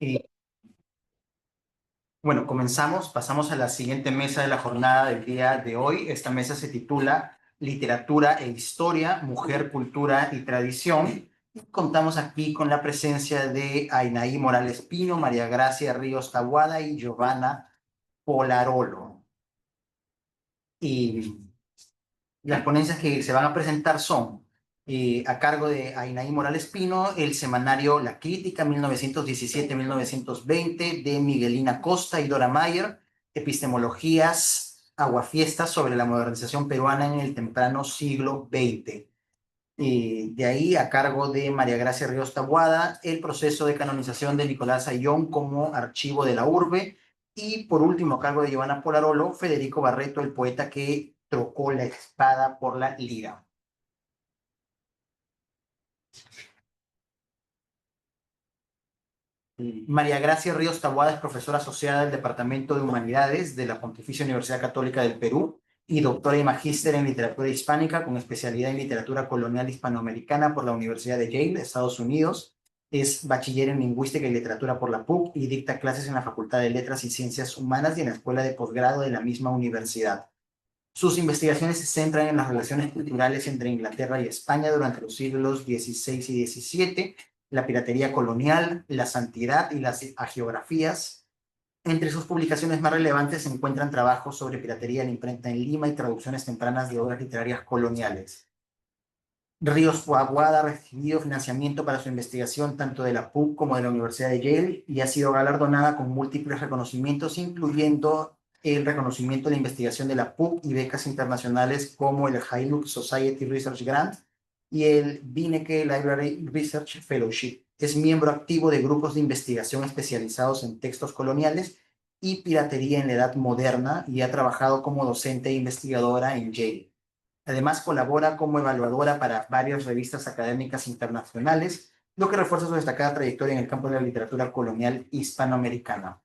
Eh, bueno, pasamos a la siguiente mesa de la jornada del día de hoy. Esta mesa se titula Literatura e Historia, Mujer, Cultura y Tradición. Contamos aquí con la presencia de Ainaí Morales Pino, María Gracia Ríos Taboada y Giovanna Polarolo. Y las ponencias que se van a presentar son, a cargo de Ainaí Morales Pino, el semanario La Crítica 1917-1920 de Miguelina Costa y Dora Mayer, epistemologías aguafiestas sobre la modernización peruana en el temprano siglo XX. De ahí, a cargo de María Gracia Ríos Taboada, el proceso de canonización de Nicolás Ayllón como archivo de la urbe. Y por último, a cargo de Giovanna Polarolo, Federico Barreto, el poeta que trocó la espada por la lira. María Gracia Ríos Taboada es profesora asociada del Departamento de Humanidades de la Pontificia Universidad Católica del Perú y doctora y magíster en literatura hispánica con especialidad en literatura colonial hispanoamericana por la Universidad de Yale, Estados Unidos. Es bachiller en lingüística y literatura por la PUC y dicta clases en la Facultad de Letras y Ciencias Humanas y en la Escuela de Posgrado de la misma universidad. Sus investigaciones se centran en las relaciones culturales entre Inglaterra y España durante los siglos XVI y XVII, la piratería colonial, la santidad y las hagiografías. Entre sus publicaciones más relevantes se encuentran trabajos sobre piratería en imprenta en Lima y traducciones tempranas de obras literarias coloniales. Ríos Taboada ha recibido financiamiento para su investigación tanto de la PUC como de la Universidad de Yale y ha sido galardonada con múltiples reconocimientos, incluyendo el reconocimiento de la investigación de la PUC y becas internacionales como el Hilux Society Research Grant y el Binecke Library Research Fellowship. Es miembro activo de grupos de investigación especializados en textos coloniales y piratería en la Edad Moderna y ha trabajado como docente e investigadora en Yale. Además, colabora como evaluadora para varias revistas académicas internacionales, lo que refuerza su destacada trayectoria en el campo de la literatura colonial hispanoamericana.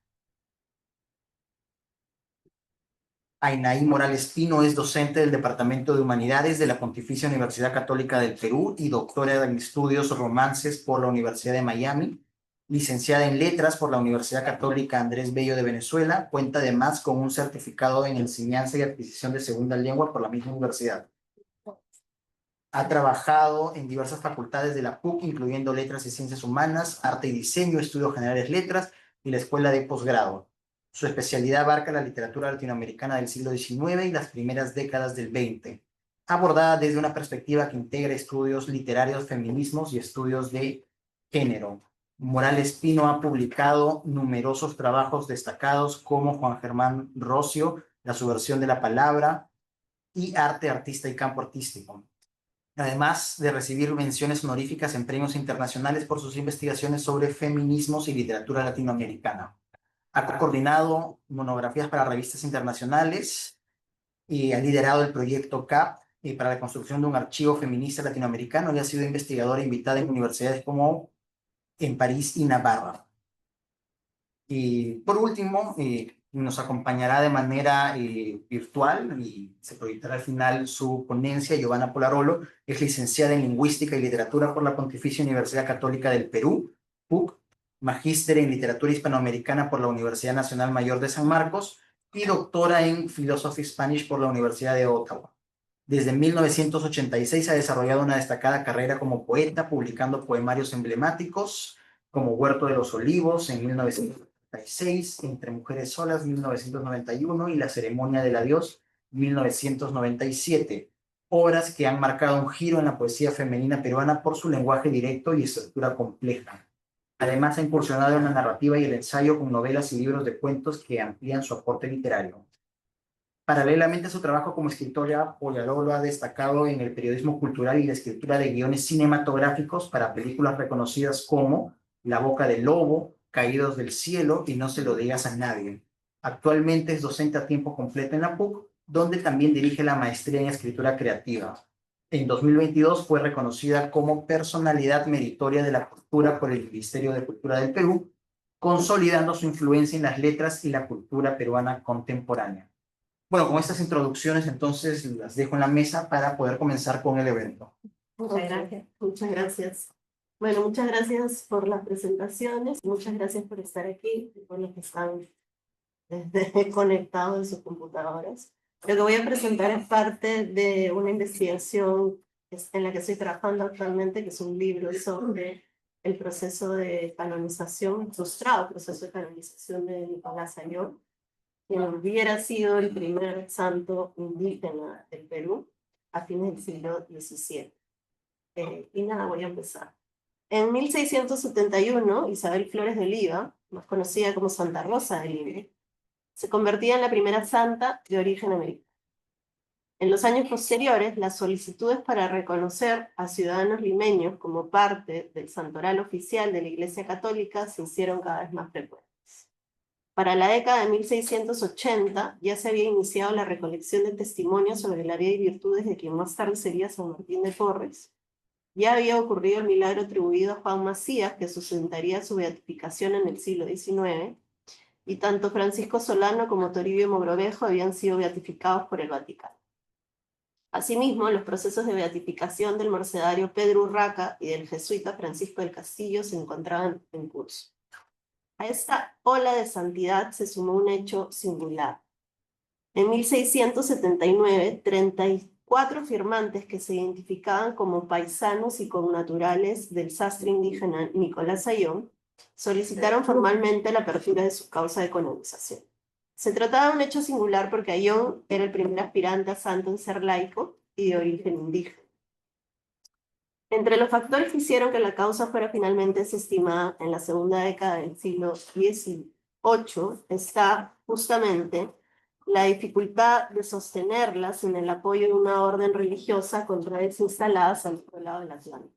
Ainaí Morales Pino es docente del Departamento de Humanidades de la Pontificia Universidad Católica del Perú y doctora en estudios romances por la Universidad de Miami, licenciada en Letras por la Universidad Católica Andrés Bello de Venezuela, cuenta además con un certificado en enseñanza y adquisición de segunda lengua por la misma universidad. Ha trabajado en diversas facultades de la PUC, incluyendo Letras y Ciencias Humanas, Arte y Diseño, Estudios Generales Letras y la Escuela de Posgrado. Su especialidad abarca la literatura latinoamericana del siglo XIX y las primeras décadas del XX, abordada desde una perspectiva que integra estudios literarios, feminismos y estudios de género. Morales Pino ha publicado numerosos trabajos destacados como Juan Germán Rocio, La subversión de la palabra y Arte, Artista y Campo Artístico, además de recibir menciones honoríficas en premios internacionales por sus investigaciones sobre feminismos y literatura latinoamericana. Ha coordinado monografías para revistas internacionales y ha liderado el proyecto CAP para la construcción de un archivo feminista latinoamericano y ha sido investigadora invitada en universidades como en París y Navarra. Y por último, nos acompañará de manera virtual y se proyectará al final su ponencia. Giovanna Polarolo es licenciada en Lingüística y Literatura por la Pontificia Universidad Católica del Perú, PUC, magíster en Literatura Hispanoamericana por la Universidad Nacional Mayor de San Marcos y doctora en Philosophy Spanish por la Universidad de Ottawa. Desde 1986 ha desarrollado una destacada carrera como poeta, publicando poemarios emblemáticos como Huerto de los Olivos en 1996, Entre Mujeres Solas 1991 y La Ceremonia del Adiós 1997, obras que han marcado un giro en la poesía femenina peruana por su lenguaje directo y estructura compleja. Además, ha incursionado en la narrativa y el ensayo con novelas y libros de cuentos que amplían su aporte literario. Paralelamente a su trabajo como escritora, Polarolo ha destacado en el periodismo cultural y la escritura de guiones cinematográficos para películas reconocidas como La Boca del Lobo, Caídos del Cielo y No se lo digas a nadie. Actualmente es docente a tiempo completo en la PUC, donde también dirige la maestría en escritura creativa. En 2022 fue reconocida como personalidad meritoria de la cultura por el Ministerio de Cultura del Perú, consolidando su influencia en las letras y la cultura peruana contemporánea. Bueno, con estas introducciones entonces las dejo en la mesa para poder comenzar con el evento. Muchas gracias. Muchas gracias. Bueno, muchas gracias por las presentaciones, muchas gracias por estar aquí y por los que están conectados en sus computadoras. Lo que voy a presentar es parte de una investigación en la que estoy trabajando actualmente, que es un libro sobre el proceso de canonización, el frustrado proceso de canonización de Nicolás Ayllón, quien hubiera sido el primer santo indígena del Perú a fines del siglo XVII. Y nada, voy a empezar. En 1671, Isabel Flores de Oliva, más conocida como Santa Rosa de Lima, se convertía en la primera santa de origen americano. En los años posteriores, las solicitudes para reconocer a ciudadanos limeños como parte del santoral oficial de la Iglesia Católica se hicieron cada vez más frecuentes. Para la década de 1680 ya se había iniciado la recolección de testimonios sobre la vida y virtudes de quien más tarde sería San Martín de Porres. Ya había ocurrido el milagro atribuido a Juan Macías, que sustentaría su beatificación en el siglo XIX, y tanto Francisco Solano como Toribio Mogrovejo habían sido beatificados por el Vaticano. Asimismo, los procesos de beatificación del mercedario Pedro Urraca y del jesuita Francisco del Castillo se encontraban en curso. A esta ola de santidad se sumó un hecho singular. En 1679, 34 firmantes que se identificaban como paisanos y connaturales del sastre indígena Nicolás Ayllón solicitaron formalmente la apertura de su causa de colonización. Se trataba de un hecho singular porque Ayllón era el primer aspirante a santo en ser laico y de origen indígena. Entre los factores que hicieron que la causa fuera finalmente desestimada en la segunda década del siglo XVIII está justamente la dificultad de sostenerla sin el apoyo de una orden religiosa con redes instaladas al otro lado del Atlántico.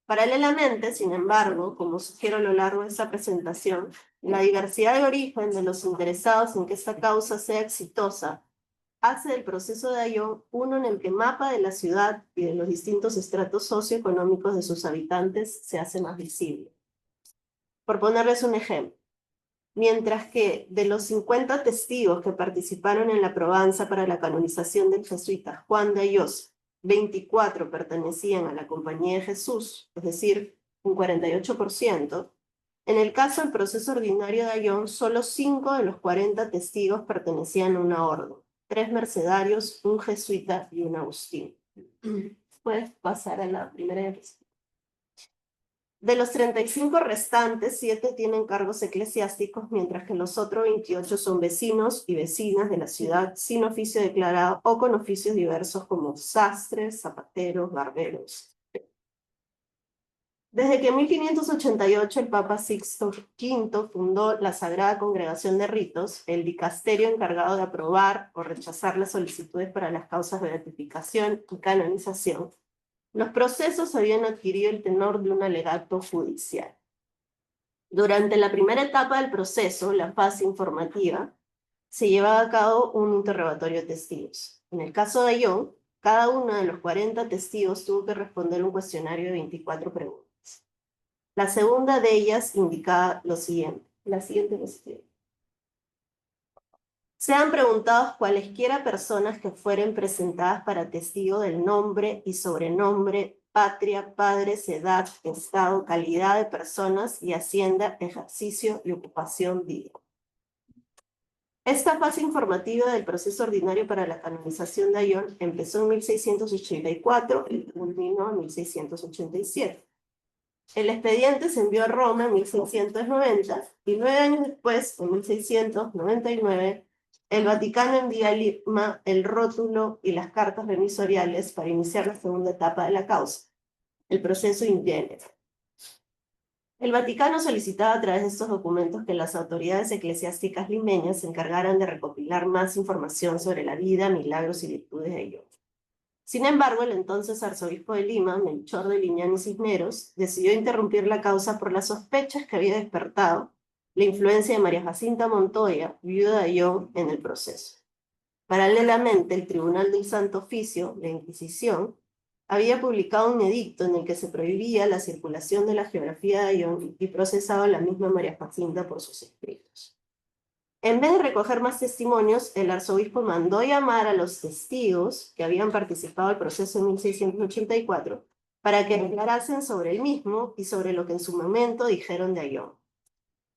Paralelamente, sin embargo, como sugiero a lo largo de esta presentación, la diversidad de origen de los interesados en que esta causa sea exitosa hace del proceso de Ayllón uno en el que el mapa de la ciudad y de los distintos estratos socioeconómicos de sus habitantes se hace más visible. Por ponerles un ejemplo, mientras que de los 50 testigos que participaron en la probanza para la canonización del jesuita Juan de Ayllós, 24 pertenecían a la Compañía de Jesús, es decir, un 48%, en el caso del proceso ordinario de Ayllón, solo 5 de los 40 testigos pertenecían a una orden, 3 mercedarios, un jesuita y un agustín. Puedes pasar a la primera diapositiva. De los 35 restantes, 7 tienen cargos eclesiásticos, mientras que los otros 28 son vecinos y vecinas de la ciudad sin oficio declarado o con oficios diversos como sastres, zapateros, barberos. Desde que en 1588 el Papa Sixto V fundó la Sagrada Congregación de Ritos, el dicasterio encargado de aprobar o rechazar las solicitudes para las causas de beatificación y canonización, los procesos habían adquirido el tenor de un alegato judicial. Durante la primera etapa del proceso, la fase informativa, se llevaba a cabo un interrogatorio de testigos. En el caso de Ayllón, cada uno de los 40 testigos tuvo que responder un cuestionario de 24 preguntas. La segunda de ellas indicaba lo siguiente. La siguiente diapositiva. Sean preguntados cualesquiera personas que fueren presentadas para testigo del nombre y sobrenombre, patria, padres, edad, estado, calidad de personas y hacienda, ejercicio y ocupación digna. Esta fase informativa del proceso ordinario para la canonización de Ayllón empezó en 1684 y culminó en 1687. El expediente se envió a Roma en 1690 y 9 años después, en 1699, el Vaticano envía a Lima el rótulo y las cartas remisoriales para iniciar la segunda etapa de la causa, el proceso in genere. El Vaticano solicitaba a través de estos documentos que las autoridades eclesiásticas limeñas se encargaran de recopilar más información sobre la vida, milagros y virtudes de Ayllón. Sin embargo, el entonces arzobispo de Lima, Melchor de Liñán y Cisneros, decidió interrumpir la causa por las sospechas que había despertado la influencia de María Jacinta Montoya, viuda de Ayllón, en el proceso. Paralelamente, el Tribunal del Santo Oficio, la Inquisición, había publicado un edicto en el que se prohibía la circulación de la geografía de Ayllón y procesaba a la misma María Jacinta por sus escritos. En vez de recoger más testimonios, el arzobispo mandó llamar a los testigos que habían participado del proceso en 1684 para que declarasen sobre el mismo y sobre lo que en su momento dijeron de Ayllón.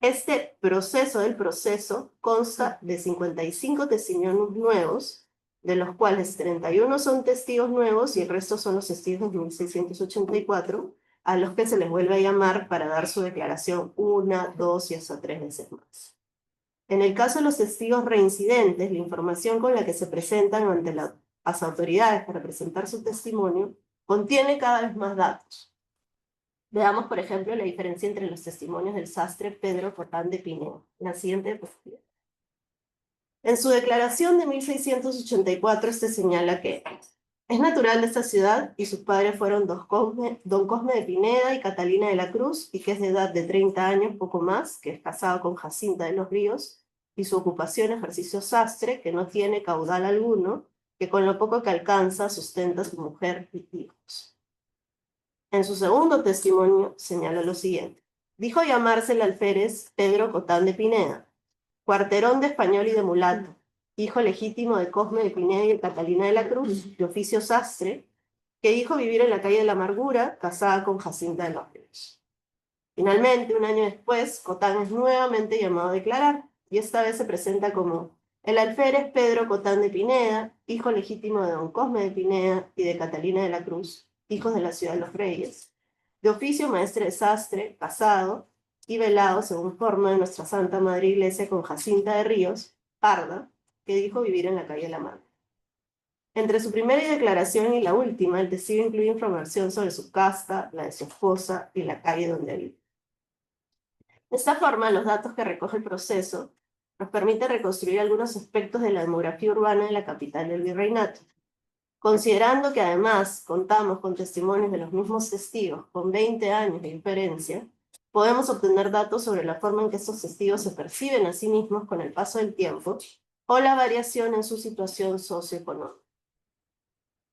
Este proceso del proceso consta de 55 testimonios nuevos, de los cuales 31 son testigos nuevos y el resto son los testigos de 1684, a los que se les vuelve a llamar para dar su declaración una, dos y hasta 3 veces más. En el caso de los testigos reincidentes, la información con la que se presentan ante las autoridades para presentar su testimonio contiene cada vez más datos. Veamos, por ejemplo, la diferencia entre los testimonios del sastre Pedro Cotán de Pineda. La siguiente diapositiva. En su declaración de 1684, este señala que es natural de esta ciudad y sus padres fueron don Cosme de Pineda y Catalina de la Cruz, y que es de edad de 30 años, poco más, que es casado con Jacinta de los Ríos, y su ocupación ejercicio sastre, que no tiene caudal alguno, que con lo poco que alcanza sustenta a su mujer y hijos. En su segundo testimonio señala lo siguiente. Dijo llamarse el alférez Pedro Cotán de Pineda, cuarterón de español y de mulato, hijo legítimo de Cosme de Pineda y de Catalina de la Cruz, de oficio sastre, que dijo vivir en la calle de la Amargura, casada con Jacinta de los Ríos. Finalmente, un año después, Cotán es nuevamente llamado a declarar, y esta vez se presenta como el alférez Pedro Cotán de Pineda, hijo legítimo de don Cosme de Pineda y de Catalina de la Cruz, hijos de la ciudad de los Reyes, de oficio maestre de sastre, casado y velado según forma de nuestra Santa Madre Iglesia con Jacinta de Ríos, parda, que dijo vivir en la calle La Madre. Entre su primera declaración y la última, el testigo incluye información sobre su casta, la de su esposa y la calle donde vive. De esta forma, los datos que recoge el proceso nos permiten reconstruir algunos aspectos de la demografía urbana de la capital del virreinato. Considerando que además contamos con testimonios de los mismos testigos con 20 años de diferencia, podemos obtener datos sobre la forma en que estos testigos se perciben a sí mismos con el paso del tiempo o la variación en su situación socioeconómica.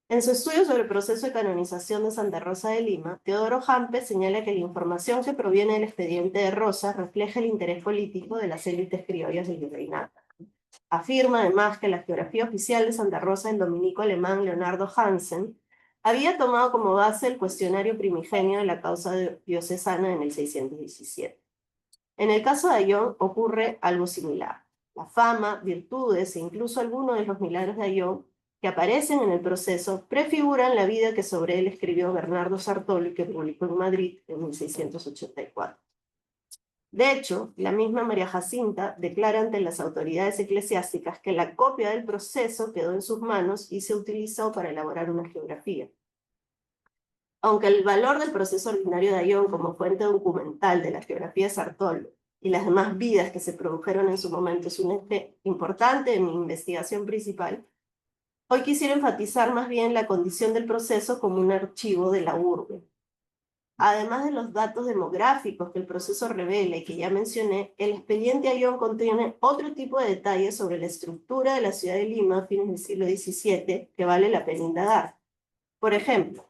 En su estudio sobre el proceso de canonización de Santa Rosa de Lima, Teodoro Hampe señala que la información que proviene del expediente de Rosa refleja el interés político de las élites criollas del virreinato. Afirma además que la geografía oficial de Santa Rosa del dominico alemán Leonardo Hansen había tomado como base el cuestionario primigenio de la causa diocesana en el 617. En el caso de Ayllón ocurre algo similar. La fama, virtudes e incluso algunos de los milagros de Ayllón que aparecen en el proceso prefiguran la vida que sobre él escribió Bernardo Sartori y que publicó en Madrid en 1684. De hecho, la misma María Jacinta declara ante las autoridades eclesiásticas que la copia del proceso quedó en sus manos y se utilizó para elaborar una geografía. Aunque el valor del proceso ordinario de Ayllón como fuente documental de la geografía de Sartori y las demás vidas que se produjeron en su momento es un eje importante en mi investigación principal, hoy quisiera enfatizar más bien la condición del proceso como un archivo de la urbe. Además de los datos demográficos que el proceso revela y que ya mencioné, el expediente Ayllón contiene otro tipo de detalles sobre la estructura de la ciudad de Lima a fines del siglo XVII que vale la pena indagar. Por ejemplo,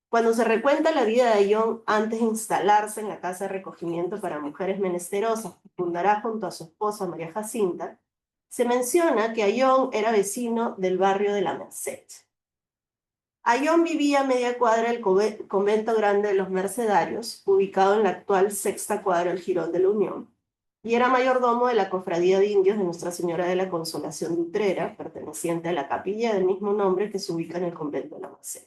cuando se recuenta la vida de Ayllón antes de instalarse en la casa de recogimiento para mujeres menesterosas que fundará junto a su esposa María Jacinta, se menciona que Ayllón era vecino del barrio de la Merced. Ayllón vivía a media cuadra del convento grande de los Mercedarios, ubicado en la actual sexta cuadra del Jirón de la Unión, y era mayordomo de la cofradía de indios de Nuestra Señora de la Consolación de Utrera, perteneciente a la capilla del mismo nombre que se ubica en el convento de la Merced.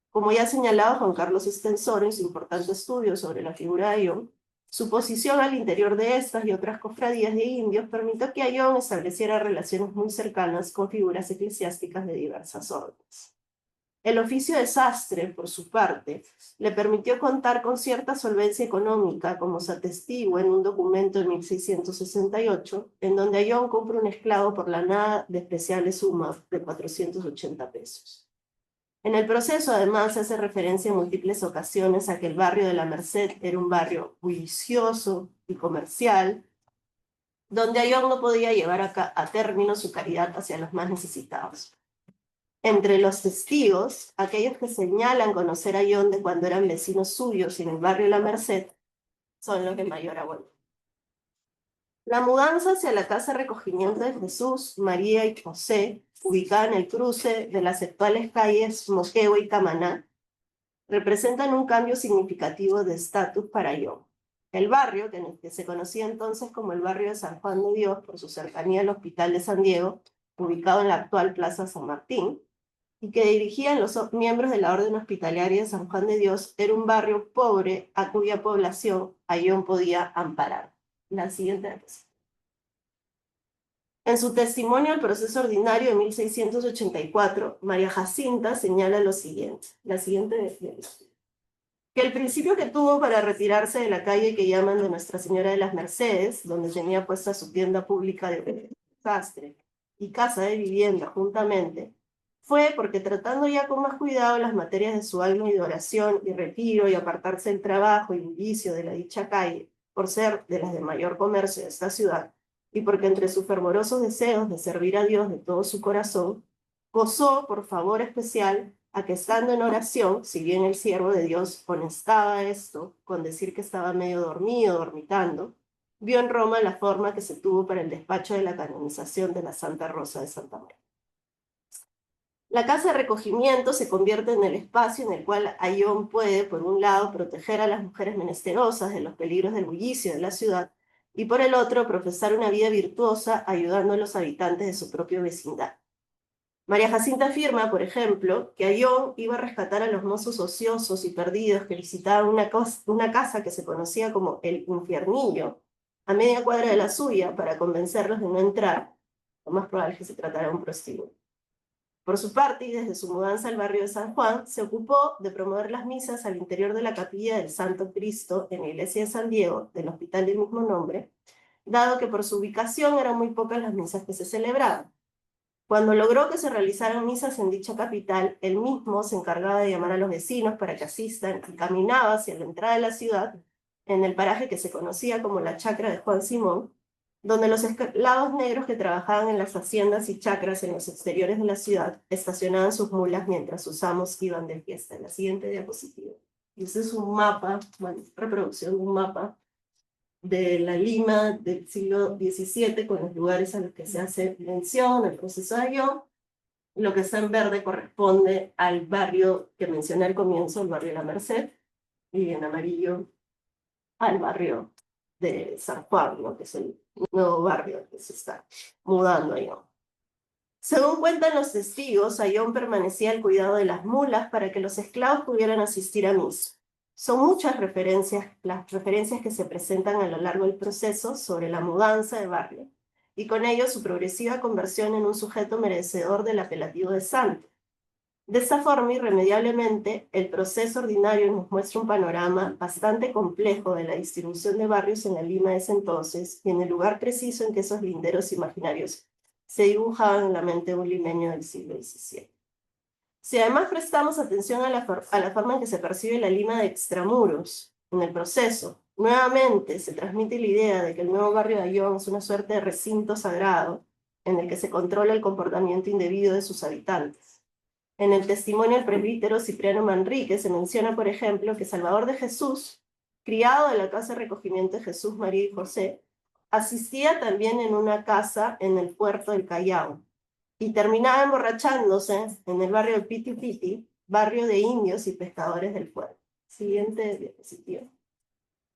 Como ya señalaba Juan Carlos Estensoro en su importante estudio sobre la figura de Ayllón, su posición al interior de estas y otras cofradías de indios permitió que Ayllón estableciera relaciones muy cercanas con figuras eclesiásticas de diversas órdenes. El oficio de sastre, por su parte, le permitió contar con cierta solvencia económica, como se atestigua en un documento de 1668, en donde Ayllón compra un esclavo por la nada despreciable suma de 480 pesos. En el proceso, además, se hace referencia en múltiples ocasiones a que el barrio de la Merced era un barrio bullicioso y comercial, donde Ayllón no podía llevar a término su caridad hacia los más necesitados. Entre los testigos, aquellos que señalan conocer a Ayllón de cuando eran vecinos suyos en el barrio de la Merced, son los de mayor abundancia. La mudanza hacia la casa de recogimiento de Jesús, María y José, ubicada en el cruce de las actuales calles Moquegua y Camaná, representan un cambio significativo de estatus para Ayllón. El barrio, que se conocía entonces como el barrio de San Juan de Dios por su cercanía al Hospital de San Diego, ubicado en la actual Plaza San Martín, y que dirigían los miembros de la Orden Hospitalaria de San Juan de Dios, era un barrio pobre a cuya población Ayllón podía amparar. La siguiente vez. En su testimonio al proceso ordinario de 1684, María Jacinta señala lo siguiente, que el principio que tuvo para retirarse de la calle que llaman de Nuestra Señora de las Mercedes, donde tenía puesta su tienda pública de sastre y casa de vivienda juntamente, fue porque tratando ya con más cuidado las materias de su alma y de oración y retiro y apartarse del trabajo y bullicio de la dicha calle, por ser de las de mayor comercio de esta ciudad, y porque entre sus fervorosos deseos de servir a Dios de todo su corazón, gozó por favor especial a que estando en oración, si bien el siervo de Dios honestaba esto con decir que estaba medio dormido, dormitando, vio en Roma la forma que se tuvo para el despacho de la canonización de la Santa Rosa de Santa María. La casa de recogimiento se convierte en el espacio en el cual Ayllón puede, por un lado, proteger a las mujeres menesterosas de los peligros del bullicio de la ciudad y, por el otro, profesar una vida virtuosa ayudando a los habitantes de su propio vecindad. María Jacinta afirma, por ejemplo, que Ayllón iba a rescatar a los mozos ociosos y perdidos que visitaban una casa que se conocía como el Infiernillo, a media cuadra de la suya, para convencerlos de no entrar. Lo más probable es que se tratara de un prostíbulo. Por su parte, y desde su mudanza al barrio de San Juan, se ocupó de promover las misas al interior de la capilla del Santo Cristo en la iglesia de San Diego, del hospital del mismo nombre, dado que por su ubicación eran muy pocas las misas que se celebraban. Cuando logró que se realizaran misas en dicha capital, él mismo se encargaba de llamar a los vecinos para que asistan y caminaba hacia la entrada de la ciudad, en el paraje que se conocía como la Chacra de Juan Simón, donde los esclavos negros que trabajaban en las haciendas y chacras en los exteriores de la ciudad estacionaban sus mulas mientras sus amos iban de fiesta. En la siguiente diapositiva. Y este es un mapa, bueno, reproducción de un mapa de la Lima del siglo XVII, con los lugares a los que se hace mención, el proceso de Ayllón. Lo que está en verde corresponde al barrio que mencioné al comienzo, el barrio de la Merced, y en amarillo al barrio de San Juan, ¿no? Que es el nuevo barrio que se está mudando a Ayllón. Según cuentan los testigos, Ayllón permanecía al cuidado de las mulas para que los esclavos pudieran asistir a misa. Son muchas las referencias que se presentan a lo largo del proceso sobre la mudanza de barrio, y con ello su progresiva conversión en un sujeto merecedor del apelativo de santo. De esta forma, irremediablemente, el proceso ordinario nos muestra un panorama bastante complejo de la distribución de barrios en la Lima de ese entonces y en el lugar preciso en que esos linderos imaginarios se dibujaban en la mente de un limeño del siglo XVII. Si además prestamos atención a la forma en que se percibe la Lima de extramuros en el proceso, nuevamente se transmite la idea de que el nuevo barrio de Ayllón es una suerte de recinto sagrado en el que se controla el comportamiento indebido de sus habitantes. En el testimonio del presbítero Cipriano Manrique se menciona, por ejemplo, que Salvador de Jesús, criado de la casa de recogimiento de Jesús, María y José, asistía también en una casa en el puerto del Callao y terminaba emborrachándose en el barrio de Piti Piti, barrio de indios y pescadores del puerto. Siguiente diapositiva.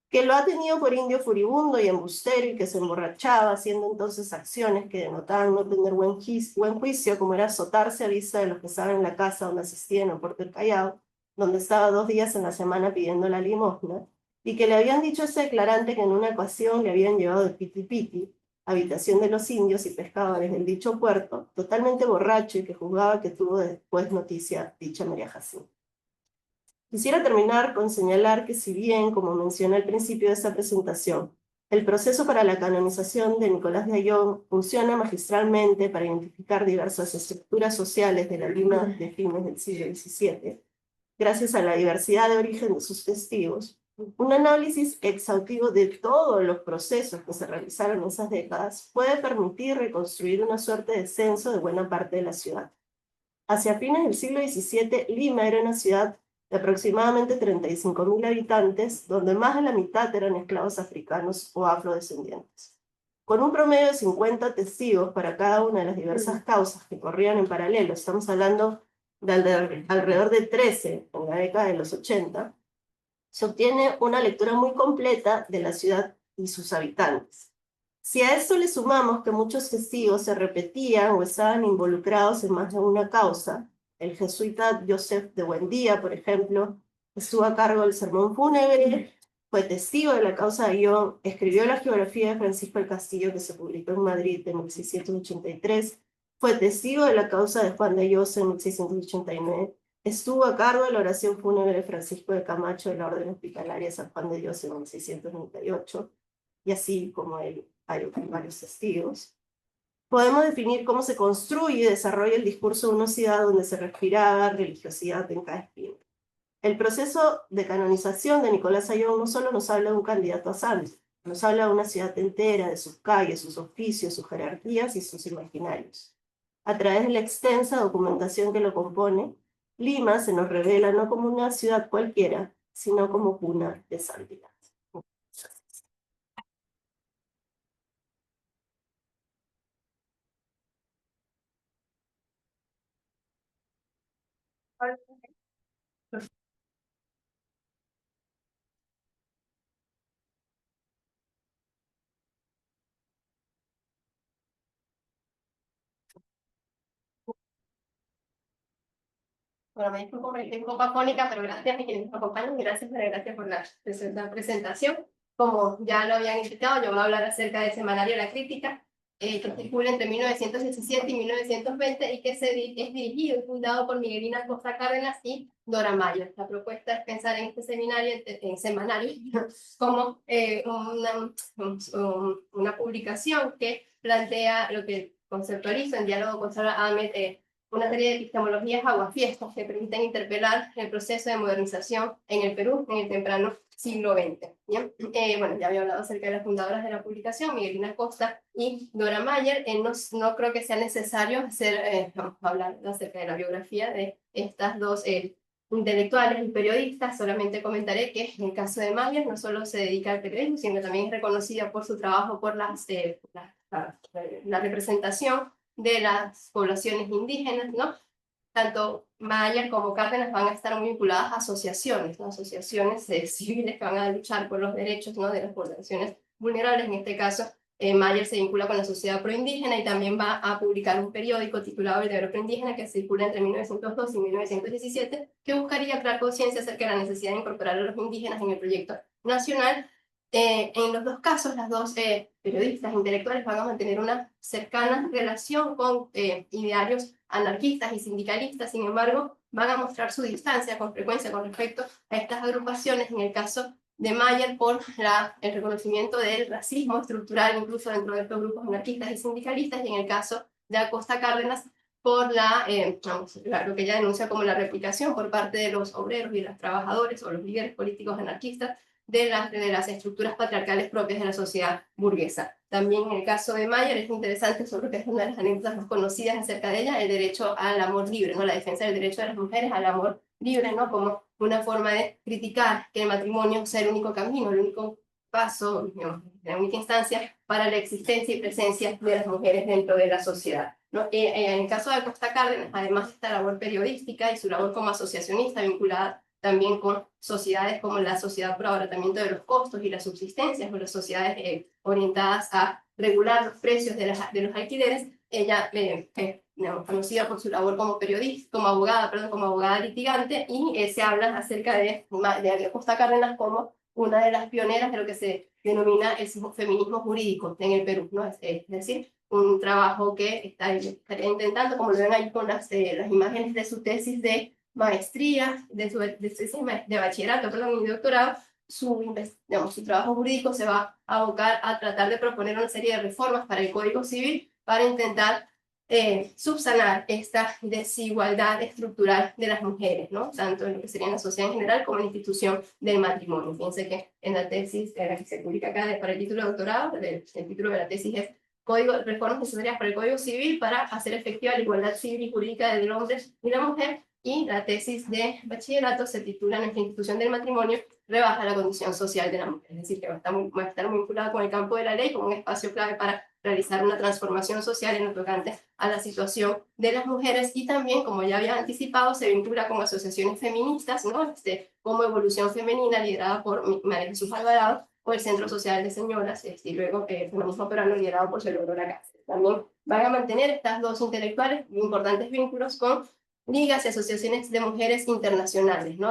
Que lo ha tenido por indio furibundo y embustero y que se emborrachaba, haciendo entonces acciones que denotaban no tener buen juicio, como era azotarse a vista de los que estaban en la casa donde asistía en el puerto del Callao, donde estaba 2 días en la semana pidiendo la limosna, y que le habían dicho a ese declarante que en una ocasión le habían llevado de Piti Piti, habitación de los indios y pescadores del dicho puerto, totalmente borracho y que juzgaba que tuvo después noticia dicha María Jacinta. Quisiera terminar con señalar que si bien, como mencioné al principio de esta presentación, el proceso para la canonización de Nicolás de Ayllón funciona magistralmente para identificar diversas estructuras sociales de la Lima de fines del siglo XVII, gracias a la diversidad de origen de sus testigos, un análisis exhaustivo de todos los procesos que se realizaron en esas décadas puede permitir reconstruir una suerte de censo de buena parte de la ciudad. Hacia fines del siglo XVII, Lima era una ciudad de aproximadamente 35.000 habitantes, donde más de la mitad eran esclavos africanos o afrodescendientes. Con un promedio de 50 testigos para cada una de las diversas causas que corrían en paralelo, estamos hablando alrededor de 13, en la década de los 80, se obtiene una lectura muy completa de la ciudad y sus habitantes. Si a esto le sumamos que muchos testigos se repetían o estaban involucrados en más de una causa, el jesuita Joseph de Buendía, por ejemplo, estuvo a cargo del sermón fúnebre, fue testigo de la causa de Ayllón, escribió la geografía de Francisco el Castillo que se publicó en Madrid en 1683, fue testigo de la causa de Juan de Ayllón en 1689, estuvo a cargo de la oración fúnebre de Francisco de Camacho de la Orden Hospitalaria de San Juan de Dios en 1698, y así como él hay varios testigos. Podemos definir cómo se construye y desarrolla el discurso de una ciudad donde se respiraba religiosidad en cada esquina. El proceso de canonización de Nicolás Ayllón no solo nos habla de un candidato a santo, nos habla de una ciudad entera, de sus calles, sus oficios, sus jerarquías y sus imaginarios. A través de la extensa documentación que lo compone, Lima se nos revela no como una ciudad cualquiera, sino como cuna de santidad. Bueno, me disculpo porque estoy un poco afónica, pero gracias a quienes nos acompañan y gracias por la presentación. Como ya lo habían invitado, yo voy a hablar acerca del semanario La Crítica, que circula entre 1917 y 1920 y que es dirigido y fundado por Miguelina Costa Cárdenas y Dora Mayer. La propuesta es pensar en este semanario como una publicación que plantea lo que conceptualiza en diálogo con Sara Ahmed, una serie de epistemologías aguafiestas que permiten interpelar el proceso de modernización en el Perú en el temprano siglo XX. ¿Bien? Bueno, ya había hablado acerca de las fundadoras de la publicación, Miguelina Costa y Dora Mayer. No creo que sea necesario hablar acerca de la biografía de estas dos intelectuales y periodistas. Solamente comentaré que en el caso de Mayer no solo se dedica al periodismo, sino también es reconocida por su trabajo por la representación de las poblaciones indígenas, ¿no? Tanto Mayer como Cárdenas van a estar muy vinculadas a asociaciones, ¿no? Asociaciones civiles que van a luchar por los derechos, ¿no?, de las poblaciones vulnerables. En este caso, Mayer se vincula con la Sociedad Proindígena y también va a publicar un periódico titulado El Diario Proindígena, que circula entre 1902 y 1917, que buscaría crear conciencia acerca de la necesidad de incorporar a los indígenas en el proyecto nacional. En los dos casos, las dos periodistas intelectuales van a mantener una cercana relación con idearios anarquistas y sindicalistas. Sin embargo, van a mostrar su distancia con frecuencia con respecto a estas agrupaciones. En el caso de Mayer, por el reconocimiento del racismo estructural incluso dentro de estos grupos anarquistas y sindicalistas, y en el caso de Acosta Cárdenas, por lo que ella denuncia como la replicación por parte de los obreros y los trabajadores o los líderes políticos anarquistas de las estructuras patriarcales propias de la sociedad burguesa. También en el caso de Mayer es interesante, sobre que es una de las anécdotas más conocidas acerca de ella, el derecho al amor libre, ¿no? La defensa del derecho de las mujeres al amor libre, ¿no?, como una forma de criticar que el matrimonio sea el único camino, el único paso, ¿no?, la única instancia para la existencia y presencia de las mujeres dentro de la sociedad, ¿no? En el caso de Costa Cárdenas, además de esta labor periodística y su labor como asociacionista vinculada también con sociedades como la Sociedad por Abaratamiento de los Costos y las Subsistencias, o las sociedades orientadas a regular los precios de los alquileres. Ella conocida por su labor como periodista, como abogada litigante, y se habla acerca de Costa Cárdenas como una de las pioneras de lo que se denomina el feminismo jurídico en el Perú, ¿no? Es decir, un trabajo que estaría intentando, como lo ven ahí con las imágenes de su tesis de maestría, de bachillerato, y doctorado. Su trabajo jurídico se va a abocar a tratar de proponer una serie de reformas para el Código Civil para intentar subsanar esta desigualdad estructural de las mujeres, ¿no?, tanto en lo que sería en la sociedad en general como en la institución del matrimonio. Fíjense que en la tesis que se publica acá para el título de doctorado, el título de la tesis es Reformas necesarias para el Código Civil para hacer efectiva la igualdad civil y jurídica del hombre y la mujer, y la tesis de bachillerato se titula Nuestra institución del matrimonio rebaja la condición social de la mujer. Es decir, que va a estar muy vinculada con el campo de la ley como un espacio clave para realizar una transformación social en lo tocante a la situación de las mujeres, y también, como ya había anticipado, se vincula con asociaciones feministas, ¿no? Como Evolución Femenina, liderada por María Jesús Alvarado, o el Centro Social de Señoras, y luego Feminismo Peruano, liderado por Celebro la Casa. También van a mantener estas dos intelectuales importantes vínculos con ligas y asociaciones de mujeres internacionales, ¿no?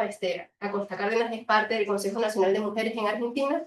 Acosta Cárdenas es parte del Consejo Nacional de Mujeres en Argentina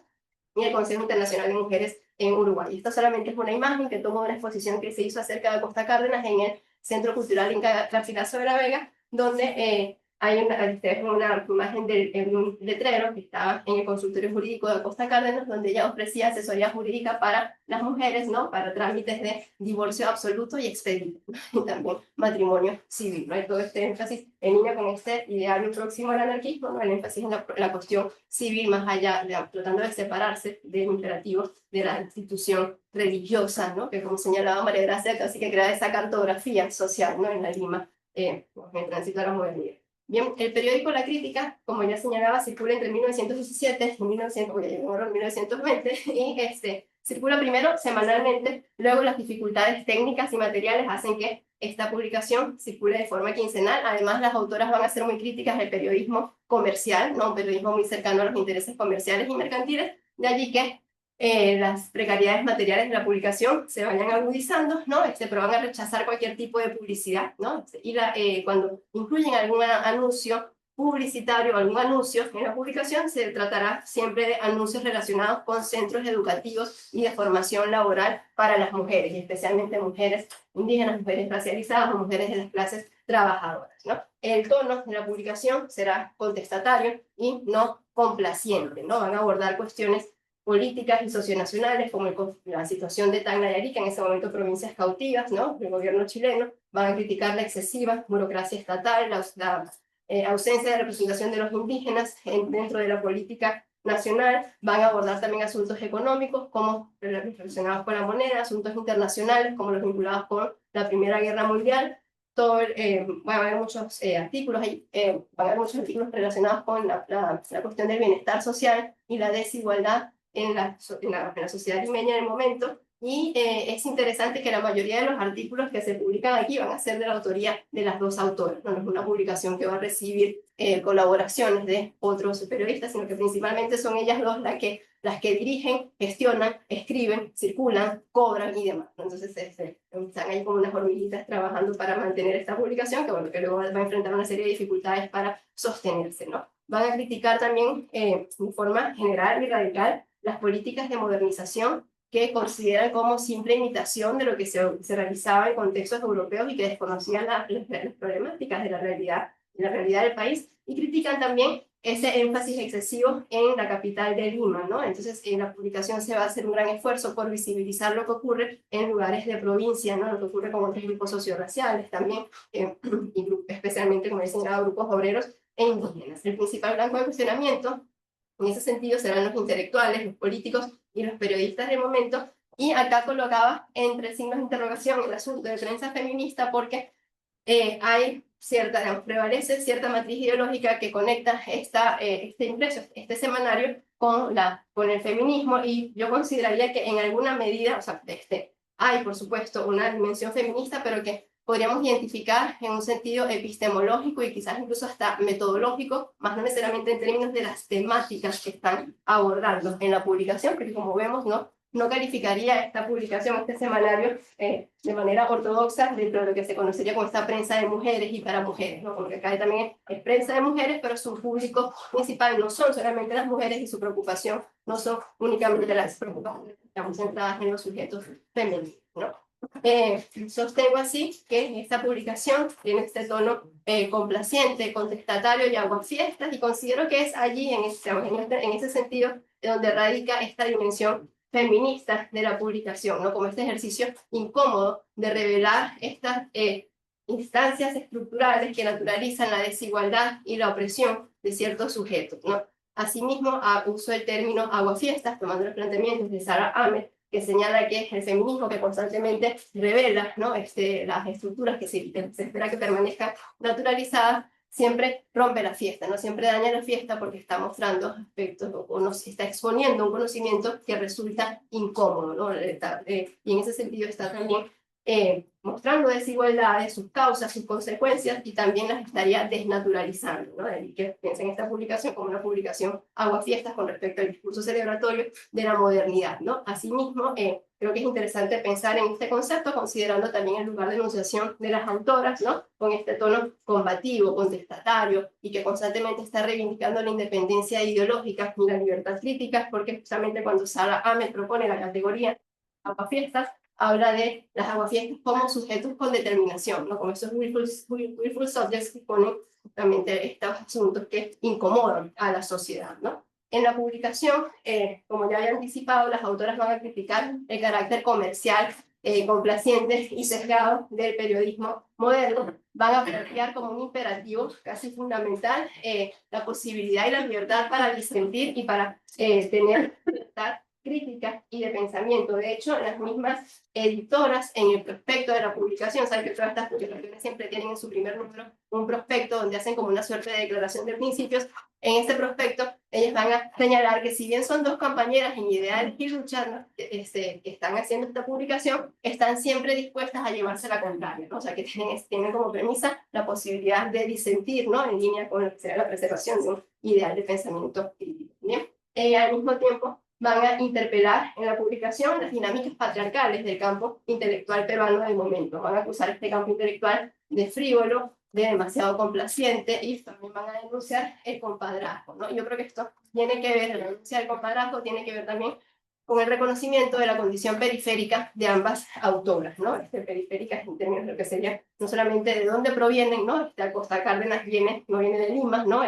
y el Consejo Internacional de Mujeres en Uruguay. Esta solamente es una imagen que tomó de una exposición que se hizo acerca de Acosta Cárdenas en el Centro Cultural Inca Garcilaso de la Vega, donde hay una imagen de un letrero que estaba en el consultorio jurídico de Acosta Cárdenas, donde ella ofrecía asesoría jurídica para las mujeres, ¿no? Para trámites de divorcio absoluto y expedito, ¿no? Y también matrimonio civil, ¿no? Hay todo este énfasis en línea con este ideario próximo al anarquismo, ¿no? El énfasis en la cuestión civil, más allá, tratando de separarse del imperativo de la institución religiosa, ¿no? Que, como señalaba María Gracia, casi que crea esa cartografía social, ¿no? En la Lima, en el tránsito a la modernidad. Bien, el periódico La Crítica, como ya señalaba, circula entre 1917 y 1920, y circula primero semanalmente, luego las dificultades técnicas y materiales hacen que esta publicación circule de forma quincenal. Además, las autoras van a ser muy críticas del periodismo comercial, ¿no? Un periodismo muy cercano a los intereses comerciales y mercantiles, de allí que las precariedades materiales de la publicación se vayan agudizando, ¿no? Pero van a rechazar cualquier tipo de publicidad, ¿no? Y cuando incluyen algún anuncio publicitario, algún anuncio en la publicación, se tratará siempre de anuncios relacionados con centros educativos y de formación laboral para las mujeres, y especialmente mujeres indígenas, mujeres racializadas o mujeres de las clases trabajadoras, ¿no? El tono de la publicación será contestatario y no complaciente, ¿no? Van a abordar cuestiones políticas y socionacionales, como la situación de Tacna y Arica, en ese momento provincias cautivas, ¿no? Del gobierno chileno. Van a criticar la excesiva burocracia estatal, la ausencia de representación de los indígenas dentro de la política nacional. Van a abordar también asuntos económicos, como relacionados con la moneda, asuntos internacionales, como los vinculados con la Primera Guerra Mundial. Van a haber muchos artículos, van a haber muchos artículos relacionados con la cuestión del bienestar social y la desigualdad en la sociedad limeña del momento, y es interesante que la mayoría de los artículos que se publican aquí van a ser de la autoría de las dos autoras, no es una publicación que va a recibir colaboraciones de otros periodistas, sino que principalmente son ellas dos las que dirigen, gestionan, escriben, circulan, cobran y demás. Entonces están ahí como unas hormiguitas trabajando para mantener esta publicación, que, bueno, que luego va a enfrentar una serie de dificultades para sostenerse, ¿no? Van a criticar también de forma general y radical las políticas de modernización que consideran como simple imitación de lo que se realizaba en contextos europeos y que desconocían las problemáticas de la realidad del país, y critican también ese énfasis excesivo en la capital de Lima, ¿no? Entonces, en la publicación se va a hacer un gran esfuerzo por visibilizar lo que ocurre en lugares de provincia, ¿no? Lo que ocurre con otros grupos sociorraciales también, y especialmente, como he señalado, grupos obreros e indígenas. El principal blanco de cuestionamiento en ese sentido serán los intelectuales, los políticos y los periodistas del momento, y acá colocaba entre signos de interrogación el asunto de prensa feminista, porque prevalece cierta matriz ideológica que conecta este impreso, este semanario, con el feminismo, y yo consideraría que en alguna medida, o sea, hay por supuesto una dimensión feminista, pero que podríamos identificar en un sentido epistemológico y quizás incluso hasta metodológico, más no necesariamente en términos de las temáticas que están abordando en la publicación, porque como vemos, no calificaría esta publicación, este semanario, de manera ortodoxa dentro de lo que se conocería como esta prensa de mujeres y para mujeres, ¿no? Porque acá también es prensa de mujeres, pero su público principal no son solamente las mujeres, y su preocupación no son únicamente las preocupaciones, estamos centradas en los sujetos femeninos, ¿no? Sostengo así que esta publicación tiene este tono complaciente, contestatario y aguafiestas, y considero que es allí, en ese sentido, donde radica esta dimensión feminista de la publicación, ¿no? Como este ejercicio incómodo de revelar estas instancias estructurales que naturalizan la desigualdad y la opresión de ciertos sujetos, ¿no? Asimismo, uso el término aguafiestas, tomando los planteamientos de Sarah Ahmed, que señala que el feminismo que constantemente revela, ¿no? Las estructuras que se espera que permanezcan naturalizadas, siempre rompe la fiesta, ¿no? Siempre daña la fiesta porque está mostrando aspectos o nos está exponiendo un conocimiento que resulta incómodo, ¿no? Y en ese sentido está también mostrando desigualdades, sus causas, sus consecuencias, y también las estaría desnaturalizando, ¿no? Y que piensen esta publicación como una publicación aguafiestas con respecto al discurso celebratorio de la modernidad, ¿no? Asimismo, creo que es interesante pensar en este concepto considerando también el lugar de enunciación de las autoras, ¿no? Con este tono combativo, contestatario, y que constantemente está reivindicando la independencia ideológica y la libertad crítica, porque justamente cuando Sara Ahmed propone la categoría aguafiestas, habla de las aguafiestas como sujetos con determinación, ¿no? Como esos willful subjects que ponen justamente estos asuntos que incomodan a la sociedad, ¿no? En la publicación, como ya había anticipado, las autoras van a criticar el carácter comercial, complaciente y sesgado del periodismo moderno. Van a plantear como un imperativo casi fundamental la posibilidad y la libertad para disentir y para tener libertad crítica y de pensamiento. De hecho, las mismas editoras en el prospecto de la publicación, saben que todas estas publicaciones siempre tienen en su primer número un prospecto donde hacen como una suerte de declaración de principios. En este prospecto, ellas van a señalar que si bien son dos compañeras en ideales y luchas, ¿no? que están haciendo esta publicación, están siempre dispuestas a llevarse la contraria, ¿no? O sea, que tienen como premisa la posibilidad de disentir, ¿no? En línea con lo que será la preservación de un ideal de pensamiento crítico. ¿Bien? Al mismo tiempo, van a interpelar en la publicación las dinámicas patriarcales del campo intelectual peruano del momento. Van a acusar este campo intelectual de frívolo, de demasiado complaciente, y también van a denunciar el compadrazgo, ¿no? Yo creo que esto tiene que ver, la denuncia del compadrazgo tiene que ver también con el reconocimiento de la condición periférica de ambas autoras, ¿no? Periféricas en términos de lo que sería no solamente de dónde provienen, ¿no? Acosta Cárdenas no viene de Lima, ¿no?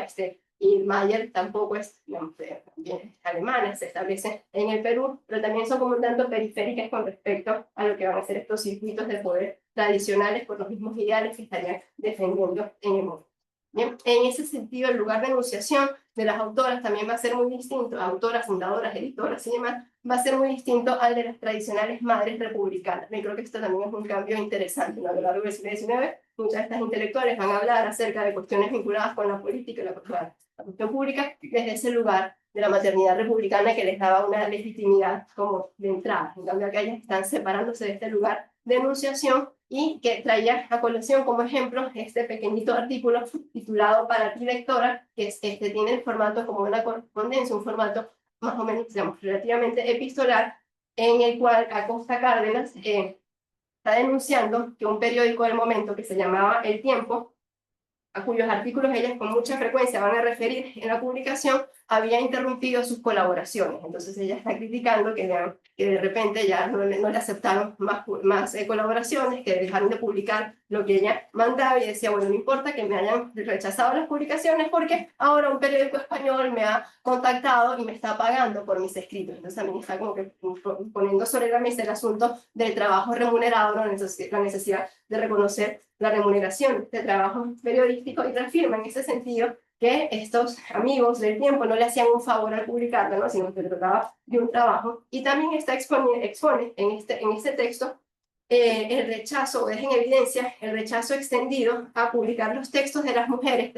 Y Mayer tampoco es, digamos, también alemana, se establece en el Perú, pero también son como un tanto periféricas con respecto a lo que van a ser estos circuitos de poder tradicionales por los mismos ideales que estarían defendiendo en el mundo. Bien, en ese sentido, el lugar de enunciación de las autoras también va a ser muy distinto, autoras, fundadoras, editoras y demás, va a ser muy distinto al de las tradicionales madres republicanas. Y creo que esto también es un cambio interesante, ¿no? A lo largo del siglo XIX, muchas de estas intelectuales van a hablar acerca de cuestiones vinculadas con la política y la cuestión pública desde ese lugar de la maternidad republicana que les daba una legitimidad como de entrada. En cambio, aquellas están separándose de este lugar de enunciación, y que traía a colación como ejemplo este pequeñito artículo titulado Para ti, lectora, que tiene el formato como una correspondencia, un formato más o menos, digamos, relativamente epistolar, en el cual Acosta Cárdenas está denunciando que un periódico del momento que se llamaba El Tiempo, a cuyos artículos ellas con mucha frecuencia van a referir en la publicación, había interrumpido sus colaboraciones. Entonces ella está criticando que de repente ya no le aceptaron más colaboraciones, que dejaron de publicar lo que ella mandaba, y decía, bueno, no importa que me hayan rechazado las publicaciones porque ahora un periódico español me ha contactado y me está pagando por mis escritos. Entonces también está como que poniendo sobre la mesa el asunto del trabajo remunerado, ¿no? La necesidad de reconocer la remuneración de trabajo periodístico, y reafirma en ese sentido que estos amigos del Tiempo no le hacían un favor al publicarlo, ¿no? Sino que se trataba de un trabajo. Y también expone en este texto el rechazo, o deja en evidencia el rechazo extendido a publicar los textos de las mujeres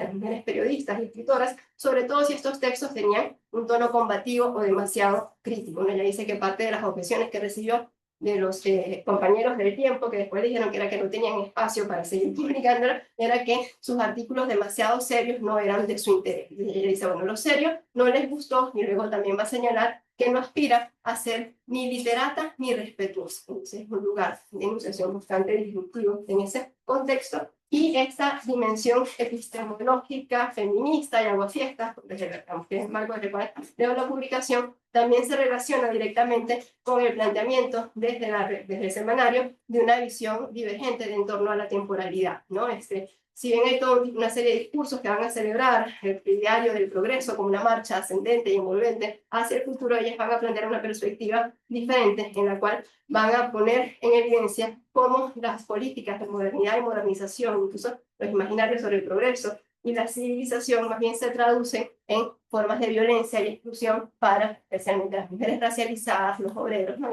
periodistas y escritoras, sobre todo si estos textos tenían un tono combativo o demasiado crítico. Ella dice que parte de las objeciones que recibió de los compañeros del Tiempo, que después dijeron que era que no tenían espacio para seguir publicándolo, era que sus artículos demasiado serios no eran de su interés. Y ella dice, bueno, lo serio no les gustó, y luego también va a señalar que no aspira a ser ni literata ni respetuosa. Entonces es un lugar de enunciación bastante disruptivo en ese contexto, y esta dimensión epistemológica, feminista y aguafiestas, que es el marco del cual leo la publicación, también se relaciona directamente con el planteamiento desde el semanario de una visión divergente de en torno a la temporalidad, ¿no? Si bien hay toda una serie de discursos que van a celebrar el diario del progreso como una marcha ascendente y envolvente hacia el futuro, ellas van a plantear una perspectiva diferente en la cual van a poner en evidencia cómo las políticas de modernidad y modernización, incluso los imaginarios sobre el progreso y la civilización, más bien se traducen en formas de violencia y exclusión para especialmente las mujeres racializadas, los obreros, ¿no?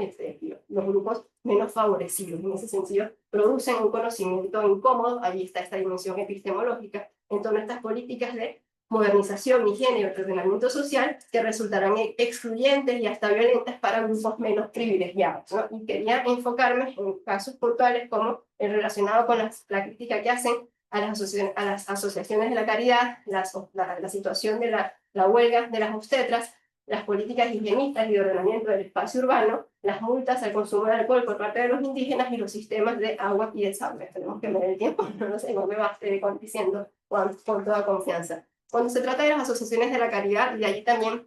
Los grupos menos favorecidos. En ese sentido, producen un conocimiento incómodo. Allí está esta dimensión epistemológica en torno a estas políticas de modernización, higiene y ordenamiento social que resultarán excluyentes y hasta violentas para grupos menos privilegiados, ¿no? Y quería enfocarme en casos puntuales como el relacionado con la crítica que hacen a las asociaciones de la caridad, la situación de la huelga de las obstetras, las políticas higienistas y de ordenamiento del espacio urbano, las multas al consumo de alcohol por parte de los indígenas y los sistemas de agua y desagüe. Tenemos que ver el tiempo, no lo sé, no me va diciendo con toda confianza. Cuando se trata de las asociaciones de la caridad, y allí también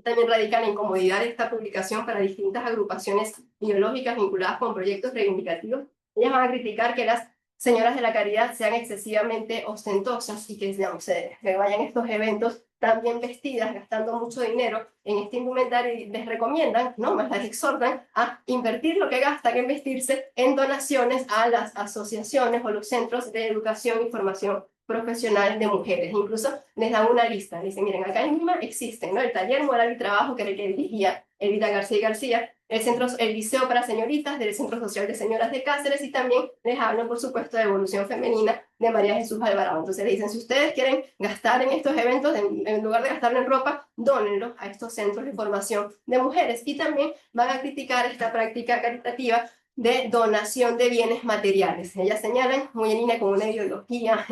radica la incomodidad de esta publicación para distintas agrupaciones ideológicas vinculadas con proyectos reivindicativos, ellas van a criticar que las señoras de la caridad sean excesivamente ostentosas y que, digamos, que vayan a estos eventos tan bien vestidas, gastando mucho dinero en este indumentario, y les recomiendan, ¿no? Más las exhortan a invertir lo que gastan en vestirse en donaciones a las asociaciones o los centros de educación y formación profesionales de mujeres. Incluso les dan una lista, dicen, miren, acá en Lima existen, ¿no? El taller Moral y Trabajo que dirigía Elvira García y García, el Liceo para Señoritas del Centro Social de Señoras de Cáceres, y también les hablan, por supuesto, de Evolución Femenina de María Jesús Alvarado. Entonces le dicen, si ustedes quieren gastar en estos eventos, en lugar de gastarlo en ropa, dónenlo a estos centros de formación de mujeres. Y también van a criticar esta práctica caritativa de donación de bienes materiales. Ellas señalan, muy en línea con una ideología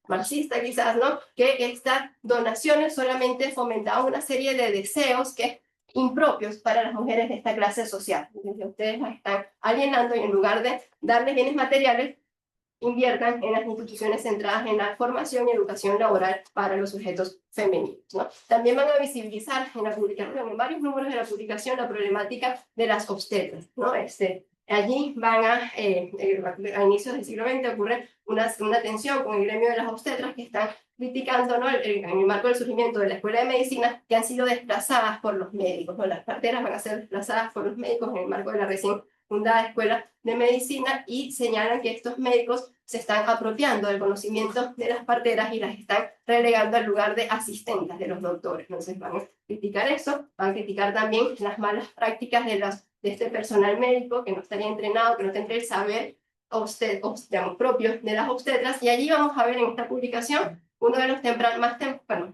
marxista quizás, ¿no? Que estas donaciones solamente fomentaban una serie de deseos que impropios para las mujeres de esta clase social. Entonces, ustedes las están alienando, y en lugar de darles bienes materiales, inviertan en las instituciones centradas en la formación y educación laboral para los sujetos femeninos, ¿no? También van a visibilizar en la publicación, en varios números de la publicación, la problemática de las obstetras, ¿no? Allí van a inicios del siglo XX ocurre una tensión con el gremio de las obstetras que están criticando, ¿no? En el marco del surgimiento de la Escuela de Medicina, que han sido desplazadas por los médicos, ¿no? Las parteras van a ser desplazadas por los médicos en el marco de la recién fundada Escuela de Medicina, y señalan que estos médicos se están apropiando del conocimiento de las parteras y las están relegando al lugar de asistentes de los doctores. Entonces van a criticar eso, van a criticar también las malas prácticas de este personal médico que no estaría entrenado, que no tendría el saber digamos, propio de las obstetras. Y allí vamos a ver en esta publicación uno de los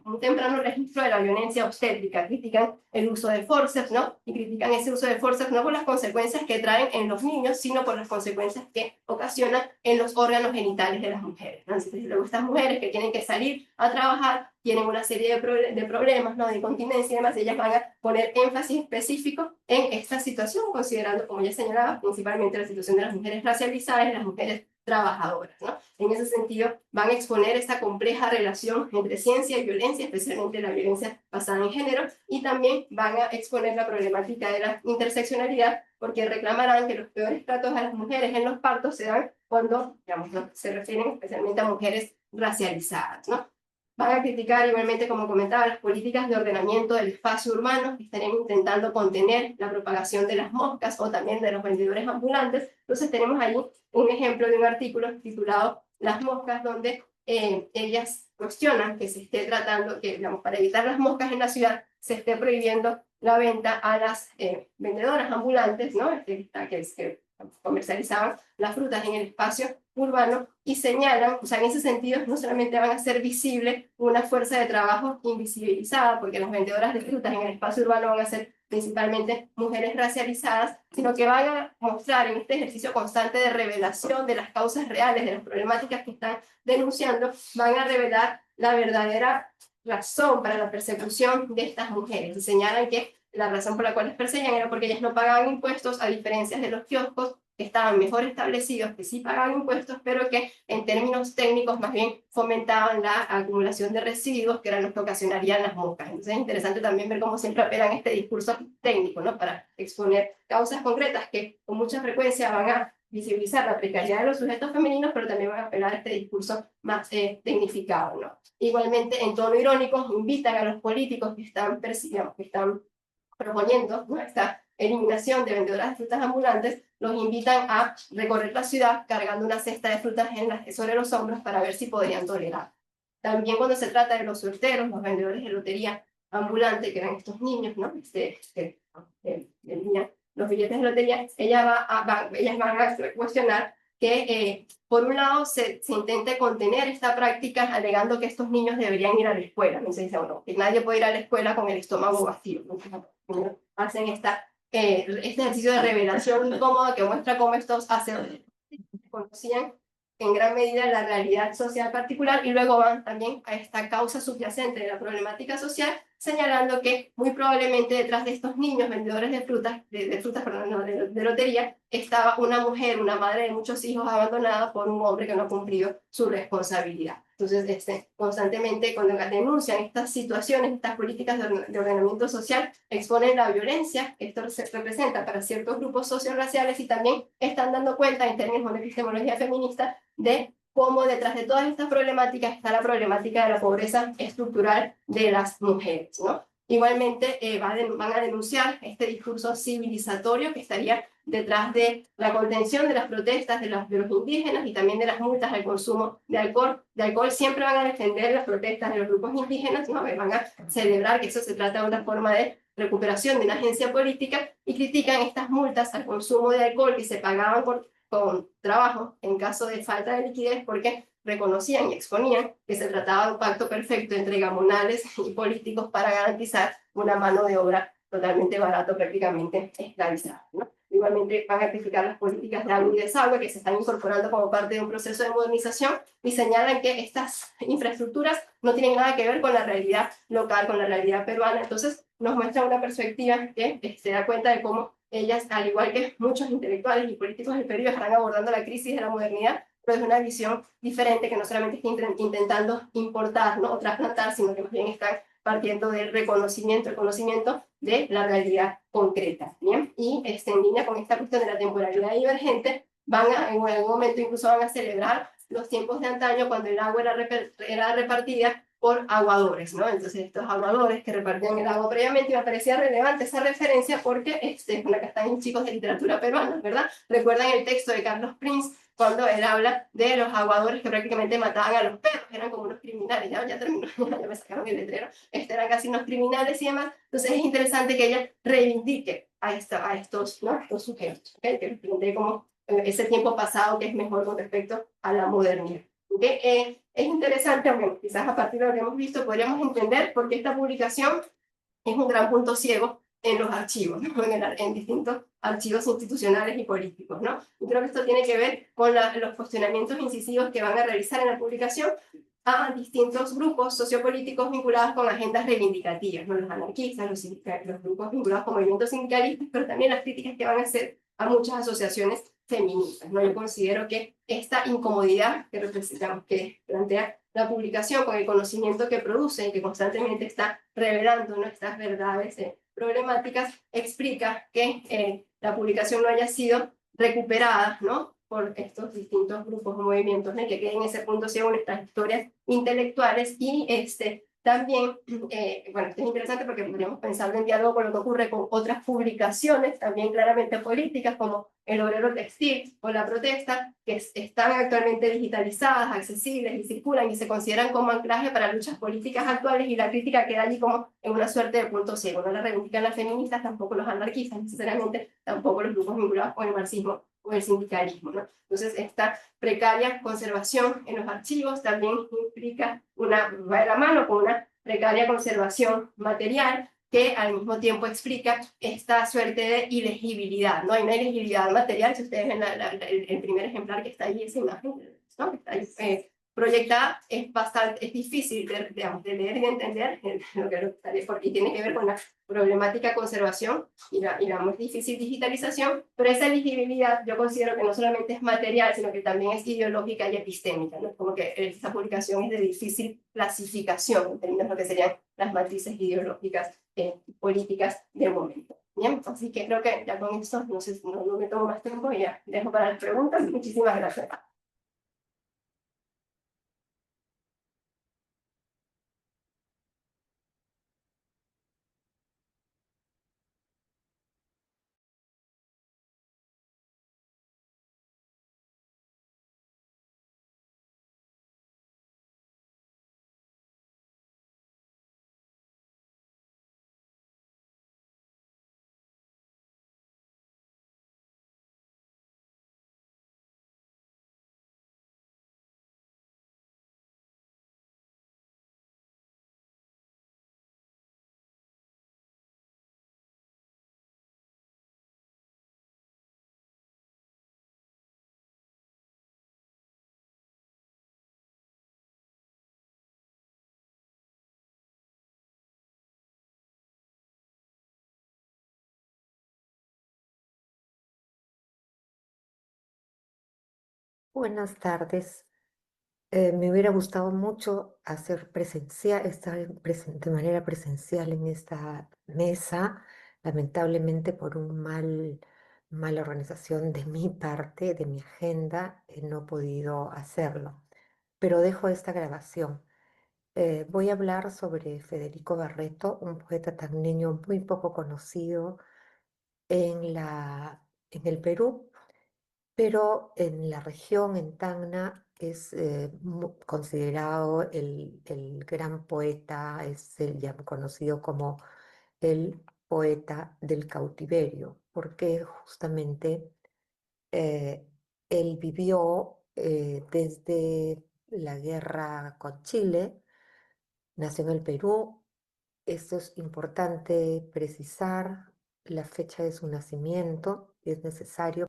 un temprano registro de la violencia obstétrica. Critican el uso de forceps, ¿no? Y critican ese uso de forceps no por las consecuencias que traen en los niños, sino por las consecuencias que ocasionan en los órganos genitales de las mujeres, ¿no? Entonces, luego estas mujeres que tienen que salir a trabajar tienen una serie de problemas, ¿no? De incontinencia y demás, ellas van a poner énfasis específico en esta situación, considerando, como ya señalaba, principalmente la situación de las mujeres racializadas y las mujeres trabajadoras, ¿no? En ese sentido, van a exponer esta compleja relación entre ciencia y violencia, especialmente la violencia basada en género, y también van a exponer la problemática de la interseccionalidad, porque reclamarán que los peores tratos a las mujeres en los partos se dan cuando, digamos, ¿no? Se refieren especialmente a mujeres racializadas, ¿no? Van a criticar igualmente, como comentaba, las políticas de ordenamiento del espacio urbano que estarían intentando contener la propagación de las moscas o también de los vendedores ambulantes. Entonces tenemos ahí un ejemplo de un artículo titulado Las moscas, donde ellas cuestionan que se esté tratando, que digamos, para evitar las moscas en la ciudad se esté prohibiendo la venta a las vendedoras ambulantes, ¿no? Que comercializaban las frutas en el espacio urbano, y señalan, o sea, en ese sentido no solamente van a hacer visible una fuerza de trabajo invisibilizada, porque las vendedoras de frutas en el espacio urbano van a ser principalmente mujeres racializadas, sino que van a mostrar en este ejercicio constante de revelación de las causas reales de las problemáticas que están denunciando, van a revelar la verdadera razón para la persecución de estas mujeres, y señalan que la razón por la cual las perseguían era porque ellas no pagaban impuestos, a diferencia de los kioscos que estaban mejor establecidos, que sí pagaban impuestos, pero que en términos técnicos más bien fomentaban la acumulación de residuos, que eran los que ocasionarían las moscas. Entonces es interesante también ver cómo siempre apelan este discurso técnico, ¿no? Para exponer causas concretas que con mucha frecuencia van a visibilizar la precariedad de los sujetos femeninos, pero también van a apelar a este discurso más tecnificado, ¿no? Igualmente, en tono irónico, invitan a los políticos que están proponiendo, ¿no? Esta eliminación de vendedoras de frutas ambulantes, los invitan a recorrer la ciudad cargando una cesta de frutas sobre los hombros para ver si podrían tolerar. También cuando se trata de los sorteros, los vendedores de lotería ambulante, que eran estos niños, ¿no? Vendían los billetes de lotería, ellas van a cuestionar que por un lado se intente contener esta práctica alegando que estos niños deberían ir a la escuela. No se dice, bueno, que nadie puede ir a la escuela con el estómago vacío. Hacen este ejercicio de revelación incómoda que muestra cómo estos hacen conocían en gran medida la realidad social particular y luego van también a esta causa subyacente de la problemática social, señalando que muy probablemente detrás de estos niños vendedores de frutas, perdón, no, de lotería, estaba una mujer, una madre de muchos hijos abandonada por un hombre que no ha cumplido su responsabilidad. Entonces, constantemente cuando denuncian estas situaciones, estas políticas de ordenamiento social, exponen la violencia que esto representa para ciertos grupos socioraciales y también están dando cuenta en términos de epistemología feminista de cómo detrás de todas estas problemáticas está la problemática de la pobreza estructural de las mujeres, ¿no? Igualmente van a denunciar este discurso civilizatorio que estaría detrás de la contención de las protestas de los indígenas y también de las multas al consumo de alcohol. Siempre van a defender las protestas de los grupos indígenas, ¿no? Van a celebrar que eso se trata de una forma de recuperación de una agencia política y critican estas multas al consumo de alcohol que se pagaban con trabajo en caso de falta de liquidez porque reconocían y exponían que se trataba de un pacto perfecto entre gamonales y políticos para garantizar una mano de obra totalmente barato, prácticamente esclavizada, ¿no? Igualmente van a criticar las políticas de agua y desagüe que se están incorporando como parte de un proceso de modernización y señalan que estas infraestructuras no tienen nada que ver con la realidad local, con la realidad peruana. Entonces nos muestra una perspectiva que se da cuenta de cómo ellas, al igual que muchos intelectuales y políticos del periodo, están abordando la crisis de la modernidad, pero es una visión diferente que no solamente está intentando importar, ¿no? o trasplantar, sino que más bien están partiendo del reconocimiento, el conocimiento de la realidad concreta, ¿bien? Y en línea con esta cuestión de la temporalidad divergente, en algún momento incluso van a celebrar los tiempos de antaño cuando el agua era repartida por aguadores, ¿no? Entonces estos aguadores que repartían el agua previamente, me parecía relevante esa referencia porque acá están chicos de literatura peruana, ¿verdad? Recuerdan el texto de Carlos Prinz cuando él habla de los aguadores que prácticamente mataban a los perros, eran como unos criminales, ya terminó, ya me sacaron el letrero, eran casi unos criminales y demás. Entonces es interesante que ella reivindique a estos, ¿no? estos sujetos, ¿okay? Que les planteé como ese tiempo pasado que es mejor con respecto a la modernidad. ¿Okay? Es interesante, bueno, quizás a partir de lo que hemos visto podríamos entender por qué esta publicación es un gran punto ciego en los archivos, ¿no? en distintos archivos institucionales y políticos, ¿no? Y creo que esto tiene que ver con los cuestionamientos incisivos que van a realizar en la publicación a distintos grupos sociopolíticos vinculados con agendas reivindicativas, ¿no? Los anarquistas, los grupos vinculados con movimientos sindicalistas, pero también las críticas que van a hacer a muchas asociaciones feministas, ¿no? Yo considero que esta incomodidad que representamos, que plantea la publicación con el conocimiento que produce y que constantemente está revelando nuestras verdades problemáticas, explica que la publicación no haya sido recuperada, ¿no? por estos distintos grupos o movimientos, ¿no? que queden en ese punto según nuestras historias intelectuales y también, bueno, esto es interesante porque podríamos pensarlo en diálogo con lo que ocurre con otras publicaciones, también claramente políticas, como El Obrero Textil o La Protesta, que están actualmente digitalizadas, accesibles y circulan y se consideran como anclaje para luchas políticas actuales, y la crítica queda allí como en una suerte de punto ciego. No la reivindican las feministas, tampoco los anarquistas necesariamente, tampoco los grupos vinculados con el marxismo o el sindicalismo, ¿no? Entonces, esta precaria conservación en los archivos también implica va de la mano con una precaria conservación material que al mismo tiempo explica esta suerte de ilegibilidad, ¿no? Hay una ilegibilidad material, si ustedes ven el primer ejemplar que está ahí, esa imagen, ¿no? que está ahí, proyectada, es difícil de leer y de entender porque tiene que ver con la problemática conservación y la muy difícil digitalización, pero esa elegibilidad yo considero que no solamente es material, sino que también es ideológica y epistémica, ¿no? Como que esta publicación es de difícil clasificación en términos de lo que serían las matrices ideológicas políticas del momento. Bien, así que creo que ya con esto no me tomo más tiempo y ya dejo para las preguntas. Muchísimas gracias. Buenas tardes. Me hubiera gustado mucho hacer presencial, estar de manera presencial en esta mesa. Lamentablemente por mala organización de mi parte, de mi agenda, no he podido hacerlo. Pero dejo esta grabación. Voy a hablar sobre Federico Barreto, un poeta tagneño muy poco conocido en el Perú, pero en la región, en Tacna, es considerado el gran poeta, es ya conocido como el poeta del cautiverio, porque justamente eh, él vivió desde la guerra con Chile, nació en el Perú. Esto es importante precisar, la fecha de su nacimiento, es necesario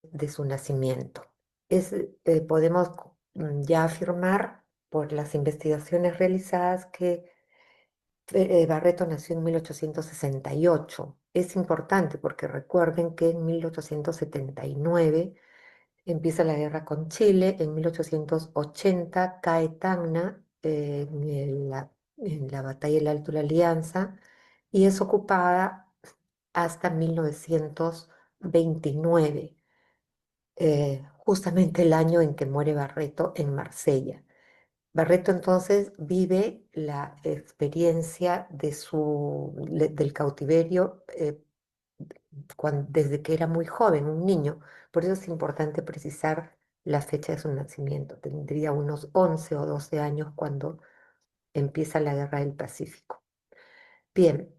de su nacimiento. Podemos ya afirmar por las investigaciones realizadas que Barreto nació en 1868. Es importante porque recuerden que en 1879 empieza la guerra con Chile, en 1880 cae Tacna en la batalla del Alto de la Alianza y es ocupada hasta 1929, justamente el año en que muere Barreto en Marsella. Barreto entonces vive la experiencia del cautiverio desde que era muy joven, un niño. Por eso es importante precisar la fecha de su nacimiento. Tendría unos 11 o 12 años cuando empieza la Guerra del Pacífico. Bien,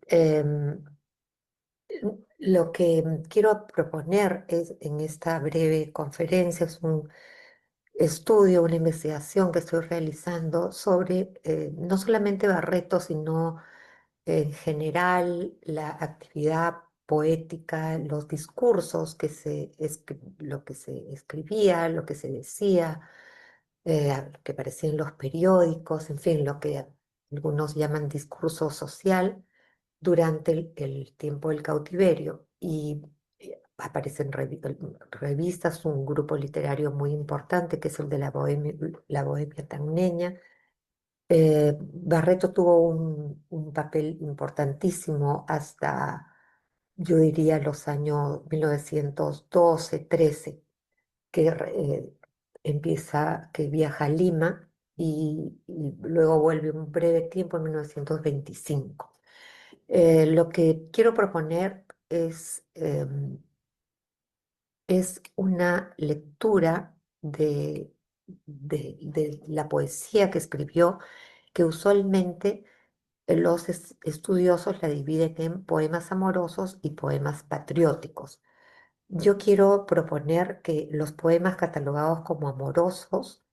lo que quiero proponer es en esta breve conferencia es un estudio, una investigación que estoy realizando sobre no solamente Barreto, sino en general la actividad poética, los discursos lo que se escribía, lo que se decía, lo que aparecía en los periódicos, en fin, lo que algunos llaman discurso social durante el tiempo del cautiverio. Y aparecen revistas, un grupo literario muy importante que es el de la Bohemia Tagneña. Barreto tuvo un papel importantísimo hasta, yo diría, los años 1912-13, que viaja a Lima y luego vuelve un breve tiempo en 1925. Lo que quiero proponer es una lectura de la poesía que escribió, que usualmente los estudiosos la dividen en poemas amorosos y poemas patrióticos. Yo quiero proponer que los poemas catalogados como amorosos,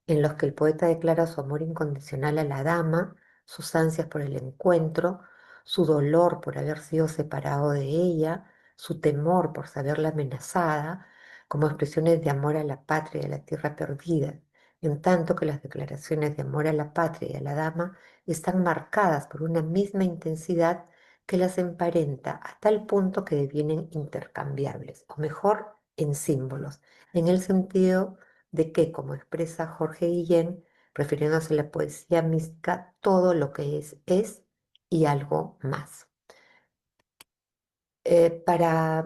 en los que el poeta declara su amor incondicional a la dama, sus ansias por el encuentro, su dolor por haber sido separado de ella, su temor por saberla amenazada, como expresiones de amor a la patria y a la tierra perdida, en tanto que las declaraciones de amor a la patria y a la dama están marcadas por una misma intensidad que las emparenta a tal punto que devienen intercambiables, o mejor, en símbolos, en el sentido de que, como expresa Jorge Guillén, refiriéndose a la poesía mística, todo lo que es y algo más. Para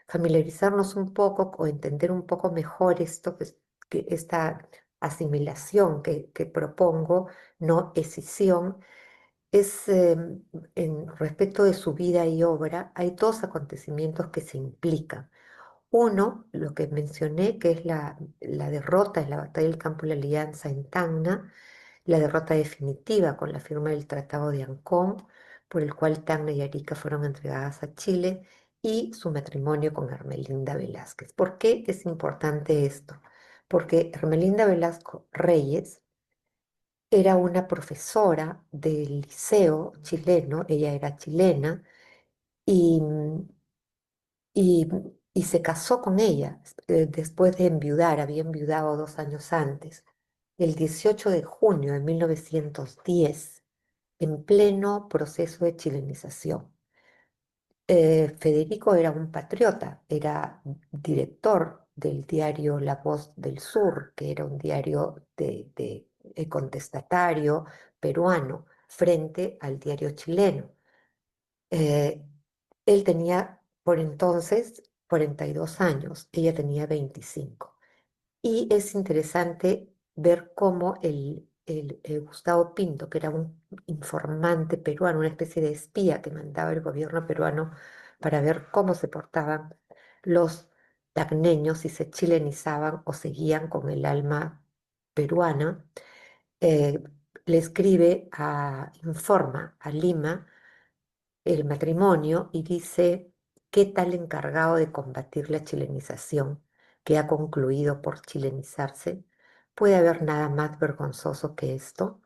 familiarizarnos un poco o entender un poco mejor esta asimilación que propongo, no escisión, en respecto de su vida y obra, hay dos acontecimientos que se implican. Uno, lo que mencioné, que es la derrota en la batalla del Campo de la Alianza en Tacna, la derrota definitiva con la firma del Tratado de Ancón, por el cual Tacna y Arica fueron entregadas a Chile, y su matrimonio con Hermelinda Velázquez. ¿Por qué es importante esto? Porque Hermelinda Velasco Reyes era una profesora del liceo chileno, ella era chilena, y, y, y se casó con ella después de enviudar, había enviudado 2 años antes, el 18 de junio de 1910, en pleno proceso de chilenización. Federico era un patriota, era director del diario La Voz del Sur, que era un diario contestatario peruano frente al diario chileno. Eh, Él tenía por entonces 42 años, ella tenía 25. Y es interesante ver cómo el Gustavo Pinto, que era un informante peruano, una especie de espía que mandaba el gobierno peruano para ver cómo se portaban los tacneños, si se chilenizaban o seguían con el alma peruana, eh, le escribe informa a Lima el matrimonio y dice, ¿qué tal encargado de combatir la chilenización que ha concluido por chilenizarse? ¿Puede haber nada más vergonzoso que esto?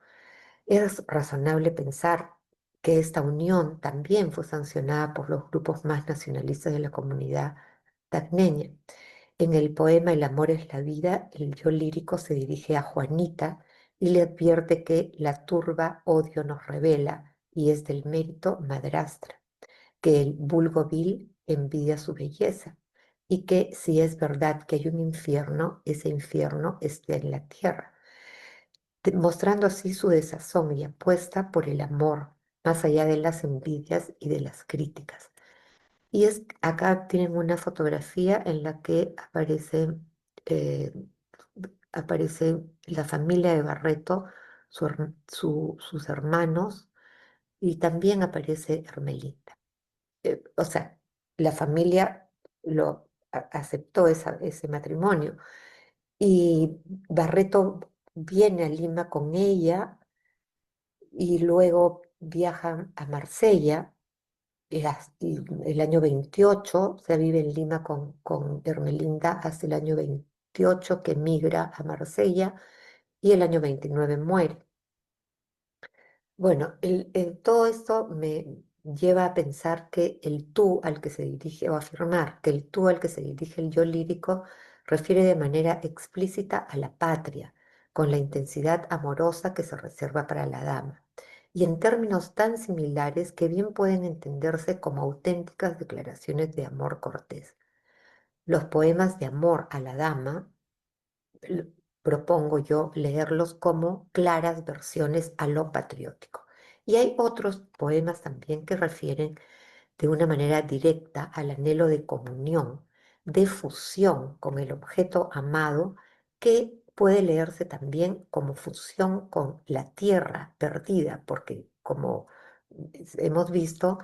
Es razonable pensar que esta unión también fue sancionada por los grupos más nacionalistas de la comunidad tacneña. En el poema El amor es la vida, el yo lírico se dirige a Juanita y le advierte que la turba odio nos revela y es del mérito madrastra, que el vulgo vil envidia su belleza y que si es verdad que hay un infierno, ese infierno está en la tierra, mostrando así su desazón y apuesta por el amor, más allá de las envidias y de las críticas. Y acá tienen una fotografía en la que eh, aparece la familia de Barreto, sus hermanos, y también aparece Hermelinda. O sea, la familia aceptó ese matrimonio y Barreto viene a Lima con ella y luego viajan a Marsella y el año 28, o sea, vive en Lima con Hermelinda hasta el año 28 que emigra a Marsella y el año 29 muere. Bueno, todo esto me lleva a pensar que el tú al que se dirige, o afirmar que el tú al que se dirige el yo lírico refiere de manera explícita a la patria, con la intensidad amorosa que se reserva para la dama, y en términos tan similares que bien pueden entenderse como auténticas declaraciones de amor cortés. Los poemas de amor a la dama l- propongo yo leerlos como claras versiones a lo patriótico. Y hay otros poemas también que refieren de una manera directa al anhelo de comunión, de fusión con el objeto amado, que puede leerse también como fusión con la tierra perdida, porque como hemos visto,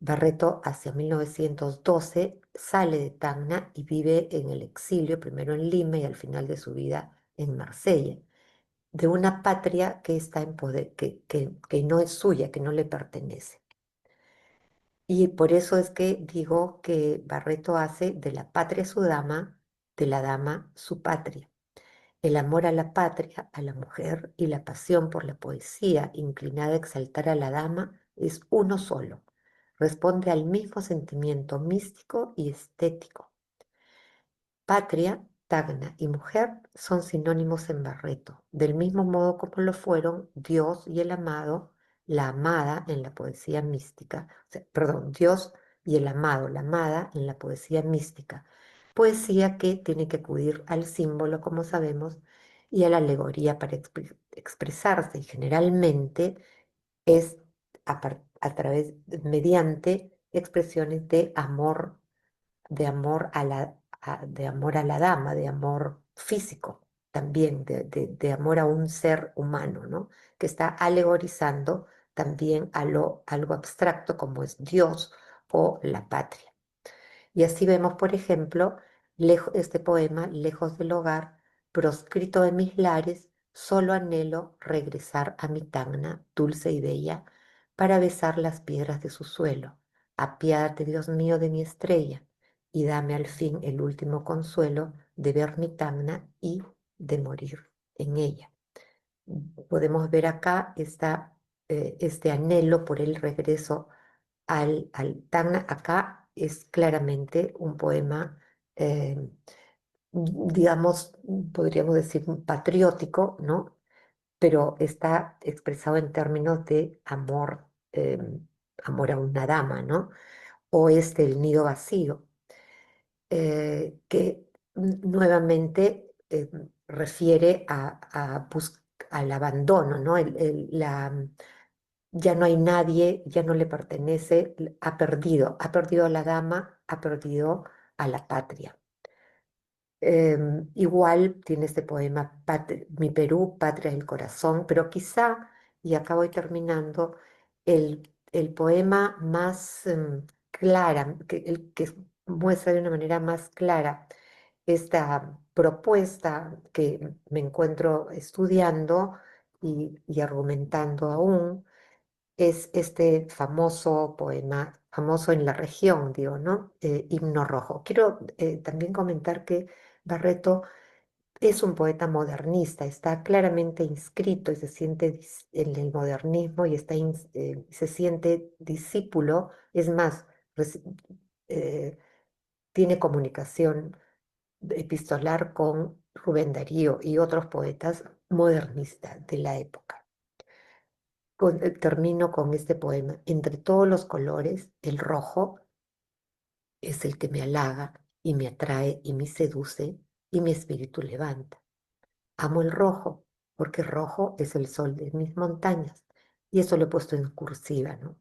Barreto hacia 1912 sale de Tacna y vive en el exilio, primero en Lima y al final de su vida en Marsella, de una patria que está en poder, que no es suya, que no le pertenece. Y por eso es que digo que Barreto hace de la patria su dama, de la dama su patria. El amor a la patria, a la mujer y la pasión por la poesía inclinada a exaltar a la dama es uno solo. Responde al mismo sentimiento místico y estético. Patria, tagna y mujer son sinónimos en Barreto, del mismo modo como lo fueron Dios y el amado, la amada en la poesía mística, perdón, Dios y el amado, la amada en la poesía mística, poesía que tiene que acudir al símbolo, como sabemos, y a la alegoría para expresarse, y generalmente es mediante expresiones de amor de amor a la dama, de amor físico también, de amor a un ser humano, ¿no? Que está alegorizando también algo abstracto como es Dios o la patria. Y así vemos, por ejemplo, este poema, Lejos del hogar, proscrito de mis lares, solo anhelo regresar a mi Tacna, dulce y bella, para besar las piedras de su suelo, Apiádate, Dios mío, de mi estrella, y dame al fin el último consuelo de ver mi Tacna y de morir en ella. Podemos ver acá este anhelo por el regreso al Tacna. Acá es claramente un poema, eh, digamos, podríamos decir patriótico, ¿no? Pero está expresado en términos de amor, amor a una dama, ¿no? O el nido vacío, que nuevamente refiere al abandono, ¿no? Ya no hay nadie, ya no le pertenece, ha perdido a la dama, ha perdido a la patria. Igual tiene este poema, Mi Perú, Patria del Corazón, pero quizá, y acá voy terminando, el poema más clara, el que muestra de una manera más clara esta propuesta que me encuentro estudiando y argumentando aún, es este famoso poema, famoso en la región, digo, ¿no? Himno Rojo. Quiero también comentar que Barreto es un poeta modernista, está claramente inscrito y se siente en el modernismo y se siente discípulo, es más, reci- eh, tiene comunicación epistolar con Rubén Darío y otros poetas modernistas de la época. Termino con este poema. Entre todos los colores, el rojo es el que me halaga y me atrae y me seduce y mi espíritu levanta. Amo el rojo porque rojo es el sol de mis montañas. Y eso lo he puesto en cursiva, ¿no?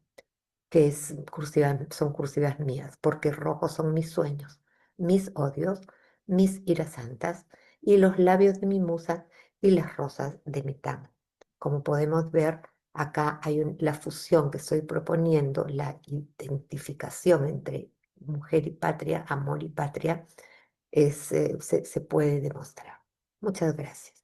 Que es cursiva, son cursivas mías, porque rojos son mis sueños, mis odios, mis iras santas y los labios de mi musa y las rosas de mi tama. Como podemos ver, acá hay la fusión que estoy proponiendo, la identificación entre mujer y patria, amor y patria, se puede demostrar. Muchas gracias.